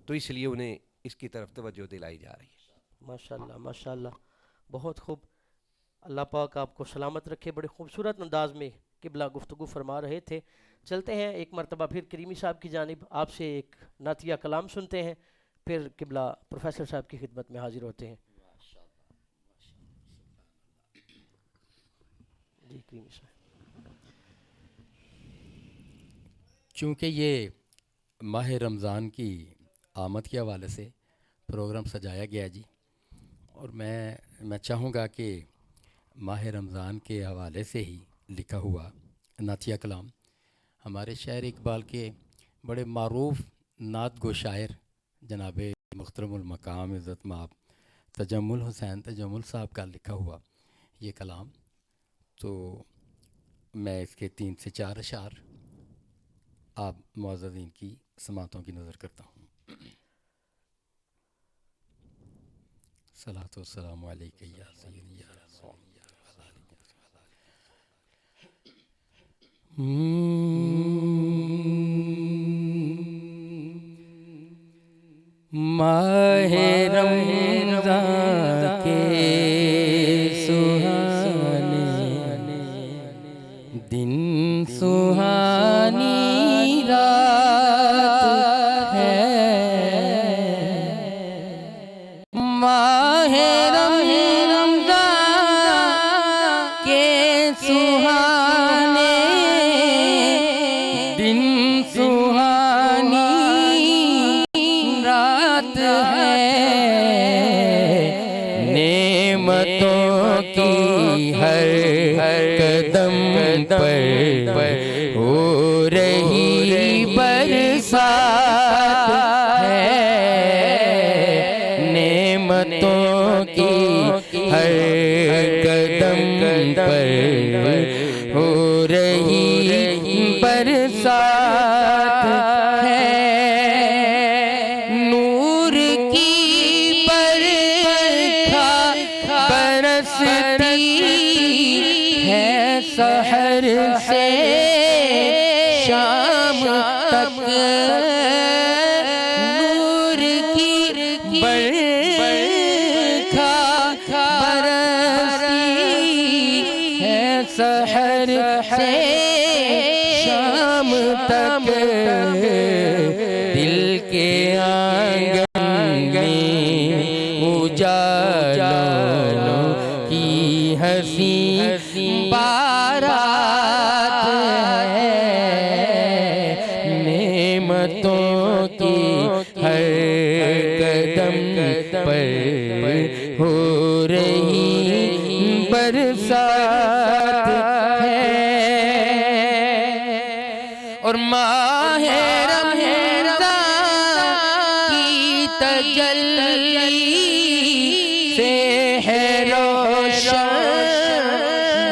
تو اس لیے انہیں اس کی طرف توجہ دلائی جا رہی ہے۔ ماشاءاللہ ماشاءاللہ، بہت خوب، اللہ پاک آپ کو سلامت رکھے۔ بڑے خوبصورت انداز میں قبلہ گفتگو فرما رہے تھے۔ چلتے ہیں ایک مرتبہ پھر کریمی صاحب کی جانب، آپ سے ایک نعتیہ کلام سنتے ہیں، پھر قبلہ پروفیسر صاحب کی خدمت میں حاضر ہوتے ہیں۔ جی کریمی صاحب۔ چونکہ یہ ماہ رمضان کی آمد کے حوالے سے پروگرام سجایا گیا جی، اور میں چاہوں گا کہ ماہ رمضان کے حوالے سے ہی لکھا ہوا نعتیہ کلام ہمارے شاعر اقبال کے بڑے معروف نعت گو شاعر جناب محترم المقام عزت مآب تجمل حسین تجمل صاحب کا لکھا ہوا یہ کلام، تو میں اس کے 3 سے 4 اشعار آپ معززین کی سماعتوں کی نظر کرتا ہوں۔ صلاۃ والسلام علیکہ یا سیدی یا رسول ماہ رمضان کے سہانے دن سہانی رات ہے، ماہ رمضان کے سہانے دن سہانی رات ہے، پر ہو رہی برسات ہے، نعمتوں کی ہر قدم پر ہو رہی برسات ہے، نور کی برکھا برستی ہے سحر سے شام تک، نور کی برکھا برستی ہے سحر سے شام تک، دل کے آنگن میں اجالوں کی ہنسی بارات ہے، نعمتوں کی ہر قدم پر ہو رہی برسات ہے، اور ماہ رمضان کی تجلی سے ہے روشن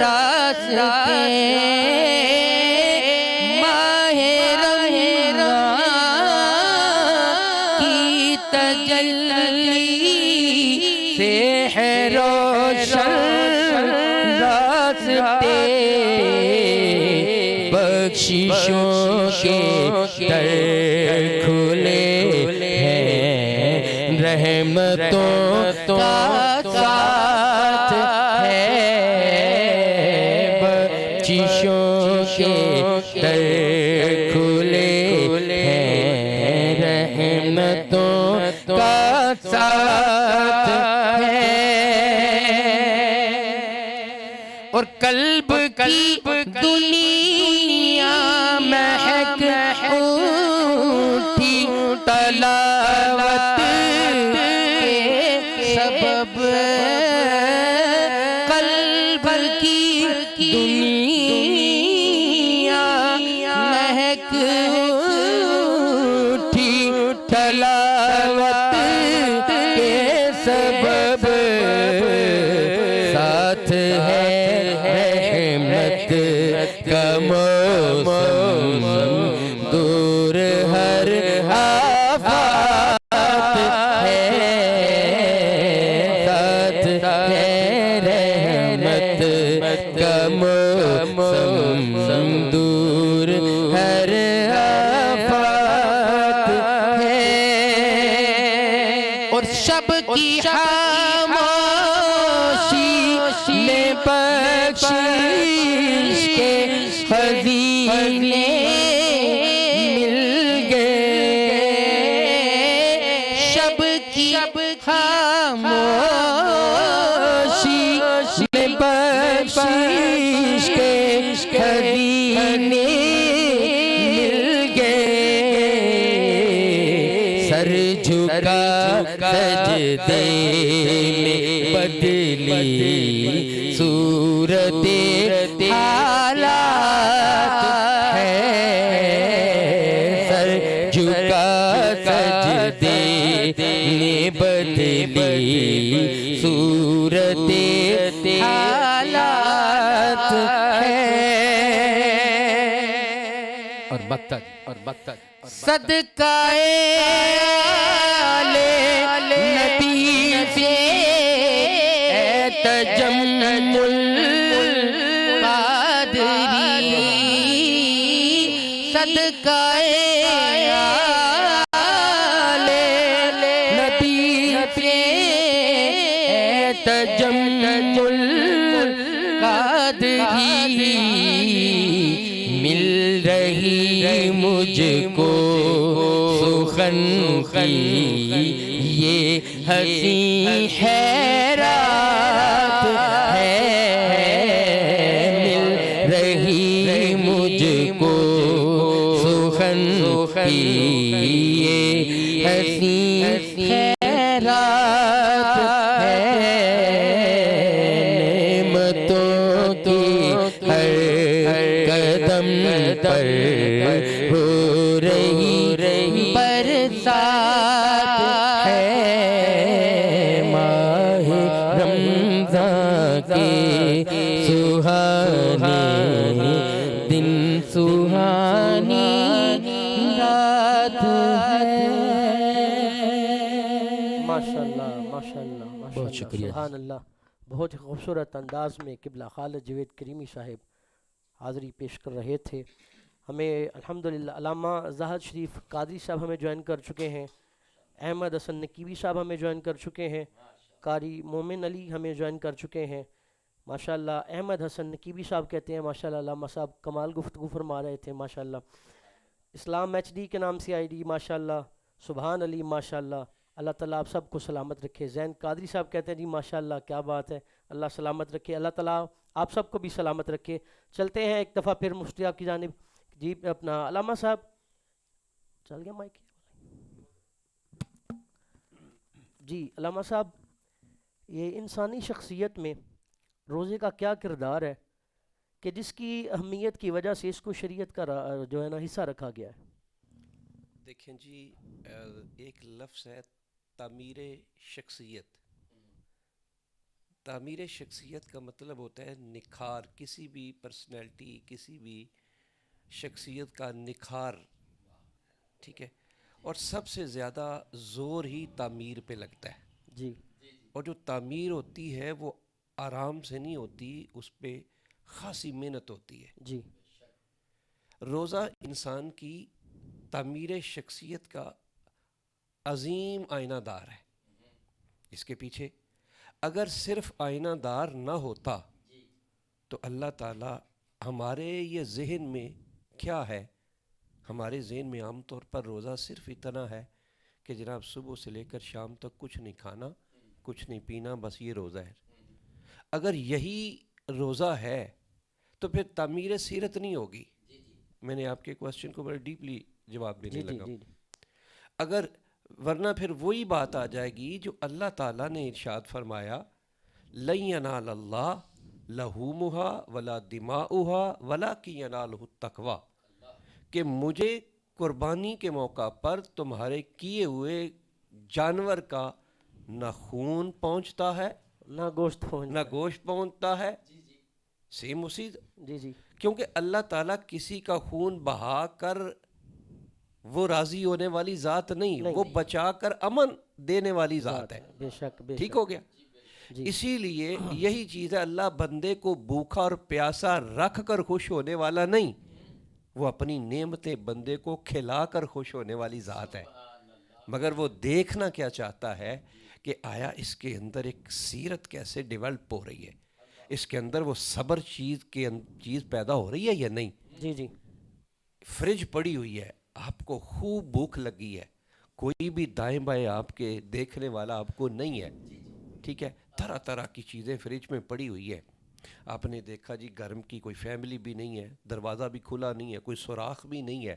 راستے، ماہ رمضان کی تجلی سے ہے روشن راستے، بخششوں کے در کھلے ہیں، رحمتوں کا ساتھ ہے، بخششوں کے در کھلے ہیں، رحمتوں کا ساتھ ہے، اور قلب کی دنیا مہک اٹھی تلاوت کے سبب، قلب کی دنیا مہک اٹھی تلاوت کے سبب، ساتھ ہے رحمت کا موسم، دور ہر آفات ہے، ساتھ ہے رحمت کا موسم، دور ہر آفات ہے، اور شب کی خاموشی میں بخشش کے خزینے مل گئے، شب کی خاموشی میں بخشش کے خزینے مل گئے، سر جھکا سجدے میں بدلی صورت حالات ہے، سر جھکا سجدے میں بدلی صورت حالات ہے، اور بکتا صدقہ آل نبی سے اے تجمل قادری، صدقہ آل نبی سے اے تجمل قادری، مل رہی مجھ کو سخن کی یہ حسین حیرات ہے، مل رہی مجھ کو سخن کی یہ حسین حیرات ہے، نعمتوں کی ہر پر ہو رہی برسات ہے ماہ رمضان کے سہانے دن سہانی رات ہے. ماشاءاللہ ماشاءاللہ بہت ماشاءاللہ شکریہ. سبحان اللہ. بہت ہی خوبصورت انداز میں قبلہ خالد جاوید کریمی صاحب حاضری پیش کر رہے تھے. ہمیں الحمدللہ علامہ زاہد شریف قادری صاحب ہمیں جوائن کر چکے ہیں, احمد حسن نقیبی صاحب ہمیں جوائن کر چکے ہیں, قاری مومن علی ہمیں جوائن کر چکے ہیں. ماشاءاللہ احمد حسن نقیبی صاحب کہتے ہیں ماشاءاللہ علامہ صاحب کمال گفتگو فرما رہے تھے ماشاءاللہ. اسلام ایچ ڈی کے نام سے آئی ڈی ماشاءاللہ. سبحان علی ماشاءاللہ. اللہ تعالیٰ آپ سب کو سلامت رکھے. زین قادری صاحب کہتے ہیں جی ماشاءاللہ کیا بات ہے, اللہ سلامت رکھے. اللہ تعالیٰ آپ سب کو بھی سلامت رکھے. چلتے ہیں ایک دفعہ پھر مفتی آپ کی جانب. جی اپنا علامہ صاحب چل گیا مائک. جی علامہ صاحب, یہ انسانی شخصیت میں روزے کا کیا کردار ہے کہ جس کی اہمیت کی وجہ سے اس کو شریعت کا جو ہے نا حصہ رکھا گیا ہے؟ دیکھیں جی, ایک لفظ ہے تعمیر شخصیت. تعمیر شخصیت کا مطلب ہوتا ہے نکھار, کسی بھی پرسنالٹی, کسی بھی شخصیت کا نکھار. ٹھیک ہے, اور سب سے زیادہ زور ہی تعمیر پہ لگتا ہے. جی اور جو تعمیر ہوتی ہے وہ آرام سے نہیں ہوتی, اس پہ خاصی محنت ہوتی ہے. جی روزہ انسان کی تعمیر شخصیت کا عظیم آئینہ دار ہے. اس کے پیچھے اگر صرف آئینہ دار نہ ہوتا تو اللہ تعالیٰ ہمارے یہ ذہن میں کیا ہے, ہمارے ذہن میں عام طور پر روزہ صرف اتنا ہے کہ جناب صبح سے لے کر شام تک کچھ نہیں کھانا, کچھ نہیں پینا, بس یہ روزہ ہے. اگر یہی روزہ ہے تو پھر تعمیر سیرت نہیں ہوگی. میں نے آپ کے کوسچن کو بڑے ڈیپلی جواب دینے جی جی لگا. جی اگر ورنہ پھر وہی بات آ جائے گی جو اللہ تعالیٰ نے ارشاد فرمایا, لَن يَنَالَ اللَّهَ لَحُومُهَا وَلَا دِمَاؤُهَا وَلَٰكِن يَنَالُهُ التَّقْوَىٰ, کہ مجھے قربانی کے موقع پر تمہارے کیے ہوئے جانور کا نہ خون پہنچتا ہے نہ گوشت پہنچ. نہ گوشت پہنچتا ہے. سیم اسی, جی جی کیونکہ اللہ تعالیٰ کسی کا خون بہا کر وہ راضی ہونے والی ذات نہیں, وہ بچا کر امن دینے والی ذات ہے. بے شک بے ٹھیک شک. ہو گیا. جی اسی لیے یہی چیز ہے, اللہ بندے کو بھوکا اور پیاسا رکھ کر خوش ہونے والا نہیں, وہ اپنی نعمتیں بندے کو کھلا کر خوش ہونے والی ذات ہے. مگر وہ دیکھنا کیا چاہتا ہے کہ آیا اس کے اندر ایک سیرت کیسے ڈیولپ ہو رہی ہے, اس کے اندر وہ صبر چیز پیدا ہو رہی ہے یا نہیں. جی جی فریج پڑی ہوئی ہے, آپ کو خوب بھوک لگی ہے, کوئی بھی دائیں بائیں آپ کے دیکھنے والا آپ کو نہیں ہے. ٹھیک ہے, طرح طرح کی چیزیں فریج میں پڑی ہوئی ہے. آپ نے دیکھا جی گرم کی کوئی فیملی بھی نہیں ہے, دروازہ بھی کھلا نہیں ہے, کوئی سوراخ بھی نہیں ہے.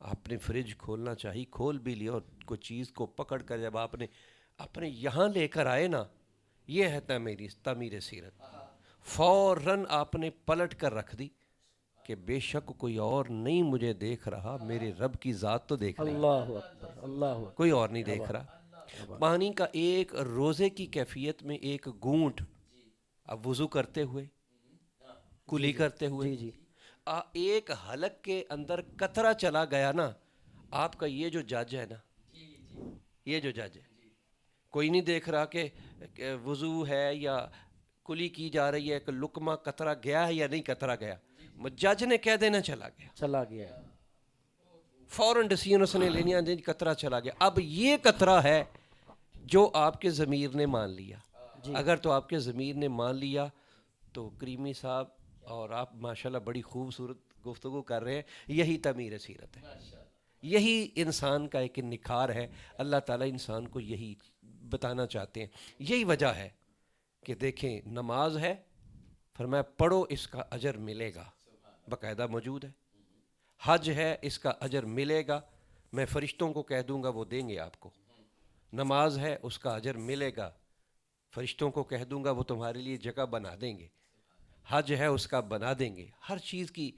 آپ نے فریج کھولنا چاہی, کھول بھی لیا, اور کوئی چیز کو پکڑ کر جب آپ نے اپنے یہاں لے کر آئے نا, یہ ہے تعمیر سیرت. فوراً آپ نے پلٹ کر رکھ دی کہ بے شک کوئی اور نہیں مجھے دیکھ رہا, میرے رب کی ذات تو دیکھ رہی ہے, اللہ اکبر اللہ اکبر. کوئی اور نہیں دیکھ رہا. پانی کا ایک روزے کی کیفیت میں ایک گھونٹ, اب وضو کرتے ہوئے, کلی کرتے ہوئے, جی جی ایک حلق کے اندر قطرہ چلا گیا نا, آپ کا یہ جو جج ہے نا, یہ جو جج ہے, کوئی نہیں دیکھ رہا کہ وضو ہے یا کلی کی جا رہی ہے, کہ لقمہ قطرہ گیا ہے یا نہیں قطرہ گیا, جج نے کہہ دینا چلا گیا, چلا گیا. فوراً ڈیسیژن اس نے لینی ہے, قطرہ چلا گیا. اب یہ قطرہ ہے جو آپ کے ضمیر نے مان لیا. اگر تو آپ کے ضمیر نے مان لیا تو کریمی صاحب اور آپ ماشاءاللہ بڑی خوبصورت گفتگو کر رہے ہیں, یہی تعمیر سیرت ہے, یہی انسان کا ایک نکھار ہے. اللہ تعالیٰ انسان کو یہی بتانا چاہتے ہیں. یہی وجہ ہے کہ دیکھیں نماز ہے, فرمایا پڑھو اس کا اجر ملے گا, باقاعدہ موجود ہے. حج ہے, اس کا اجر ملے گا, میں فرشتوں کو کہہ دوں گا وہ دیں گے آپ کو. نماز ہے, اس کا اجر ملے گا, فرشتوں کو کہہ دوں گا وہ تمہارے لیے جگہ بنا دیں گے. حج ہے, اس کا بنا دیں گے. ہر چیز کی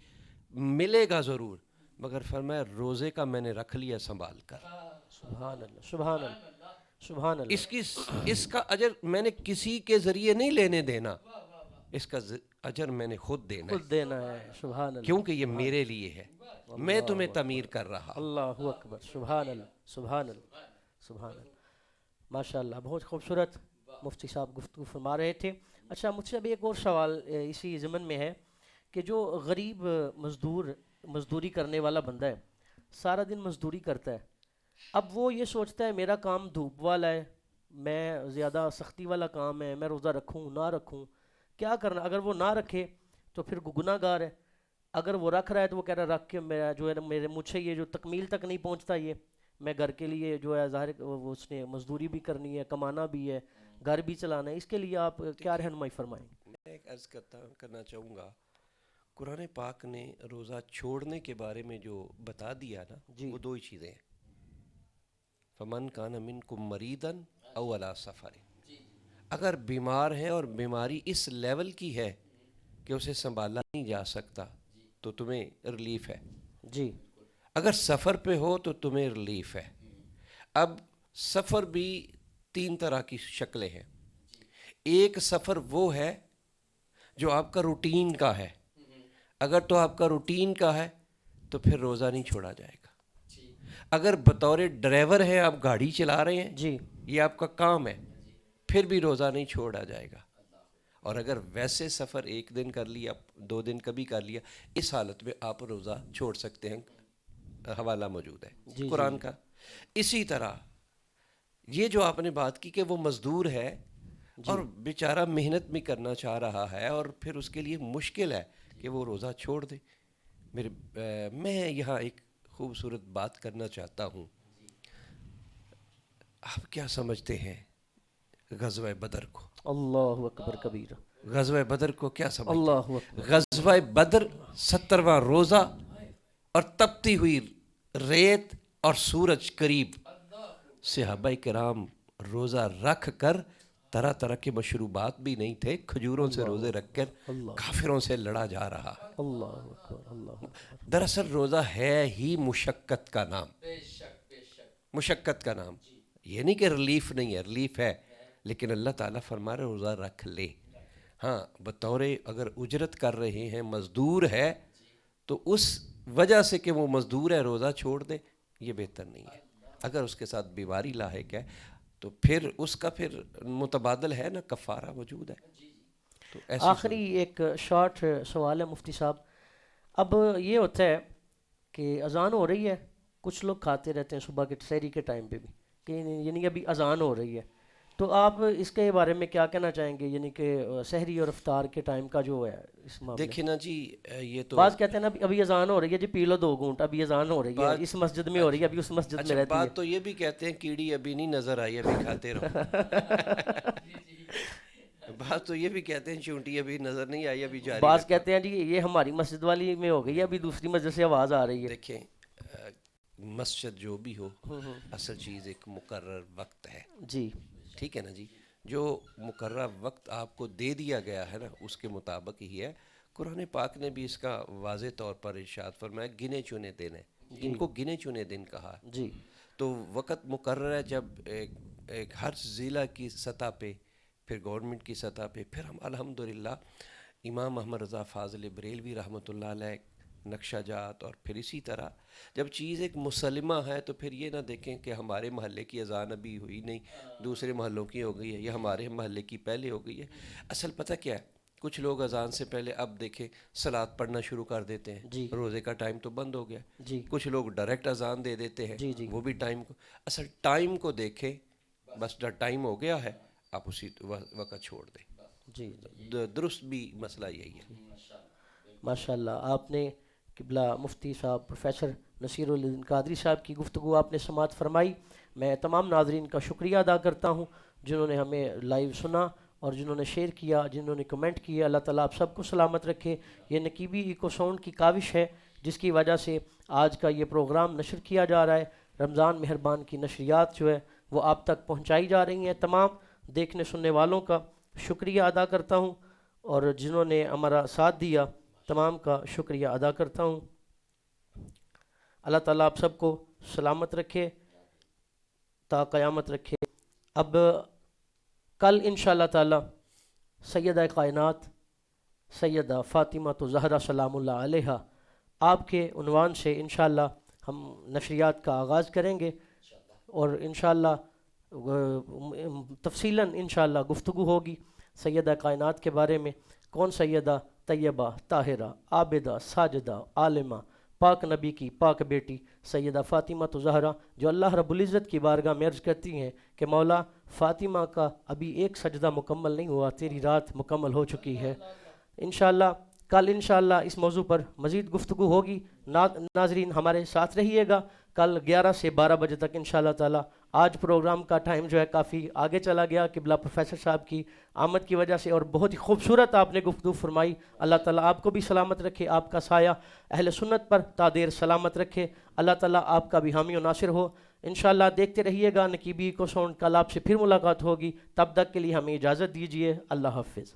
ملے گا ضرور، مگر فرمایا روزے کا میں نے رکھ لیا سنبھال کر. سبحان اللہ، سبحان اللہ، سبحان اللہ. اس کا اجر میں نے کسی کے ذریعے نہیں لینے دینا، اس کا اجر میں نے خود دینا ہے، خود دینا ہے. سبحان اللہ، کیونکہ یہ میرے لیے ہے، میں تمہیں تعمیر کر رہا. اللہ اکبر. سبحان اللہ، سبحان اللہ، سبحان اللہ. ماشاء اللہ، بہت خوبصورت مفتی صاحب گفتگو فرما رہے تھے. اچھا مجھ سے ابھی ایک اور سوال اسی ضمن میں ہے کہ جو غریب مزدوری کرنے والا بندہ ہے، سارا دن مزدوری کرتا ہے، اب وہ یہ سوچتا ہے میرا کام دھوپ والا ہے، میں زیادہ سختی والا کام ہے، میں روزہ رکھوں نہ رکھوں، کیا کرنا؟ اگر وہ نہ رکھے تو پھر گناہ گار ہے، اگر وہ رکھ رہا ہے تو وہ کہہ رہا ہے رکھ کے میرا جو ہے میرے مجھ سے یہ جو تکمیل تک نہیں پہنچتا، یہ میں گھر کے لیے جو ہے ظاہر وہ اس نے مزدوری بھی کرنی ہے، کمانا بھی ہے، گھر بھی چلانا ہے، اس کے لیے آپ کیا رہنمائی فرمائیں گے؟ میں ایک عرض کرنا چاہوں گا، قرآن پاک نے روزہ چھوڑنے کے بارے میں جو بتا دیا نا، وہ دو ہی چیزیں ہیں. فمن کان منکم مریضا او علی سفر، اگر بیمار ہے اور بیماری اس لیول کی ہے کہ اسے سنبھالا نہیں جا سکتا تو تمہیں ریلیف ہے. جی. اگر سفر پہ ہو تو تمہیں ریلیف ہے. اب سفر بھی 3 طرح کی شکلیں ہیں. ایک سفر وہ ہے جو آپ کا روٹین کا ہے، اگر تو آپ کا روٹین کا ہے تو پھر روزہ نہیں چھوڑا جائے گا. اگر بطور ڈرائیور ہے آپ گاڑی چلا رہے ہیں، جی، یہ آپ کا کام ہے، پھر بھی روزہ نہیں چھوڑا جائے گا. اور اگر ویسے سفر 1 دن کر لیا، 2 دن کبھی کر لیا، اس حالت میں آپ روزہ چھوڑ سکتے ہیں. حوالہ موجود ہے قرآن کا. اسی طرح یہ جو آپ نے بات کی کہ وہ مزدور ہے اور بیچارہ محنت بھی کرنا چاہ رہا ہے اور پھر اس کے لیے مشکل ہے کہ وہ روزہ چھوڑ دے. میں یہاں ایک خوبصورت بات کرنا چاہتا ہوں. آپ کیا سمجھتے ہیں غزوہ بدر کو؟ اللہ اکبر کبیر. غزوہ بدر کو کیا سمجھتے ہیں؟ اللہ اکبر. غزوہ بدر 70واں روزہ اور تپتی ہوئی ریت اور سورج قریب. صحابہ کرام روزہ رکھ کر، طرح طرح کے مشروبات بھی نہیں تھے، کھجوروں سے روزے رکھ کر کافروں سے لڑا جا رہا. اللہ اکبر، اللہ اکبر. دراصل روزہ ہے ہی مشقت کا نام، مشقت کا نام. یہ نہیں کہ ریلیف نہیں ہے، ریلیف ہے، لیکن اللہ تعالیٰ فرما رہے روزہ رکھ لے. ہاں بطور اگر اجرت کر رہے ہیں، مزدور ہے، تو اس وجہ سے کہ وہ مزدور ہے روزہ چھوڑ دے، یہ بہتر نہیں ہے. اگر اس کے ساتھ بیماری لاحق ہے تو پھر اس کا پھر متبادل ہے نا، کفارہ موجود ہے. تو آخری ایک شارٹ سوال ہے مفتی صاحب. اب یہ ہوتا ہے کہ اذان ہو رہی ہے، کچھ لوگ کھاتے رہتے ہیں صبح کے سحری کے ٹائم پہ بھی، کہ یعنی ابھی اذان ہو رہی ہے، تو آپ اس کے بارے میں کیا کہنا چاہیں گے؟ یعنی کہ سحری اور افطار کے ٹائم کا جو ہے اس معاملے. دیکھیں نا جی، یہ تو بعض کہتے ہیں نا ابھی اذان ہو رہی ہے جی، پی لو 2 گھونٹ، ابھی اذان ہو رہی ہے، اس مسجد میں ہو رہی ہے، ابھی اس مسجد میں رہتی ہے. بات تو یہ بھی کہتے ہیں کیڑی ابھی نہیں نظر آئی، ابھی کھاتے رہو. بات تو یہ بھی کہتے ہیں چونٹی ابھی نظر نہیں آئی، ابھی جاری. بعض کہتے ہیں جی یہ ہماری مسجد والی میں ہو گئی ہے، ابھی دوسری مسجد سے آواز آ رہی ہے. دیکھیں مسجد جو بھی ہو، اصل چیز ایک مقرر وقت ہے. جی ٹھیک ہے نا جی، جو مقررہ وقت آپ کو دے دیا گیا ہے نا، اس کے مطابق ہی ہے. قرآن پاک نے بھی اس کا واضح طور پر ارشاد فرمایا گنے چنے دن ہے، ان کو گنے چنے دن کہا. جی. تو وقت مقرر ہے. جب ایک ہر ضلع کی سطح پہ، پھر گورنمنٹ کی سطح پہ، پھر ہم الحمدللہ امام محمد رضا فاضل بریلوی رحمۃ اللہ علیہ نقشہ جات، اور پھر اسی طرح جب چیز ایک مسلمہ ہے تو پھر یہ نہ دیکھیں کہ ہمارے محلے کی اذان ابھی ہوئی نہیں، دوسرے محلوں کی ہو گئی ہے، یا ہمارے محلے کی پہلے ہو گئی ہے. اصل پتہ کیا ہے، کچھ لوگ اذان سے پہلے اب دیکھیں صلاۃ پڑھنا شروع کر دیتے ہیں. جی. روزے کا ٹائم تو بند ہو گیا. جی. کچھ لوگ ڈائریکٹ اذان دے دیتے ہیں. جی. وہ بھی ٹائم کو، اصل ٹائم کو دیکھیں، بس جب ٹائم ہو گیا ہے آپ اسی وقت چھوڑ دیں. جی. درست بھی مسئلہ یہی ہے. ماشاء اللہ. آپ نے قبلہ مفتی صاحب پروفیسر نصیر الدین قادری صاحب کی گفتگو آپ نے سماعت فرمائی. میں تمام ناظرین کا شکریہ ادا کرتا ہوں جنہوں نے ہمیں لائیو سنا اور جنہوں نے شیئر کیا، جنہوں نے کمنٹ کیا. اللہ تعالیٰ آپ سب کو سلامت رکھے. یہ نقیبی ایکو ساؤنڈ کی کاوش ہے جس کی وجہ سے آج کا یہ پروگرام نشر کیا جا رہا ہے. رمضان مہربان کی نشریات جو ہے وہ آپ تک پہنچائی جا رہی ہیں. تمام دیکھنے سننے والوں کا شکریہ ادا کرتا ہوں، اور جنہوں نے ہمارا ساتھ دیا تمام کا شکریہ ادا کرتا ہوں. اللہ تعالیٰ آپ سب کو سلامت رکھے تا قیامت رکھے. اب کل انشاءاللہ تعالیٰ سیدہ کائنات سیدہ فاطمہ زہرا سلام اللہ علیہا آپ کے عنوان سے انشاءاللہ ہم نشریات کا آغاز کریں گے اور انشاءاللہ تفصیلاً انشاءاللہ گفتگو ہوگی سیدہ کائنات کے بارے میں. کون سیدہ طیبہ طاہرہ عابدہ ساجدہ عالمہ پاک نبی کی پاک بیٹی سیدہ فاطمہ زہرا جو اللہ رب العزت کی بارگاہ میں عرض کرتی ہیں کہ مولا فاطمہ کا ابھی ایک سجدہ مکمل نہیں ہوا، تیری رات مکمل ہو چکی ہے. انشاءاللہ کل انشاءاللہ اس موضوع پر مزید گفتگو ہوگی. ناظرین ہمارے ساتھ رہیے گا کل 11 سے 12 بجے تک انشاءاللہ تعالیٰ. آج پروگرام کا ٹائم جو ہے کافی آگے چلا گیا قبلہ پروفیسر صاحب کی آمد کی وجہ سے، اور بہت ہی خوبصورت آپ نے گفتگو فرمائی. اللہ تعالیٰ آپ کو بھی سلامت رکھے، آپ کا سایہ اہل سنت پر تا دیر سلامت رکھے. اللہ تعالیٰ آپ کا بھی حامی و ناصر ہو. انشاءاللہ دیکھتے رہیے گا نقیبی کو ساؤنڈ. کل آپ سے پھر ملاقات ہوگی، تب تک کے لیے ہمیں اجازت دیجیے. اللہ حافظ.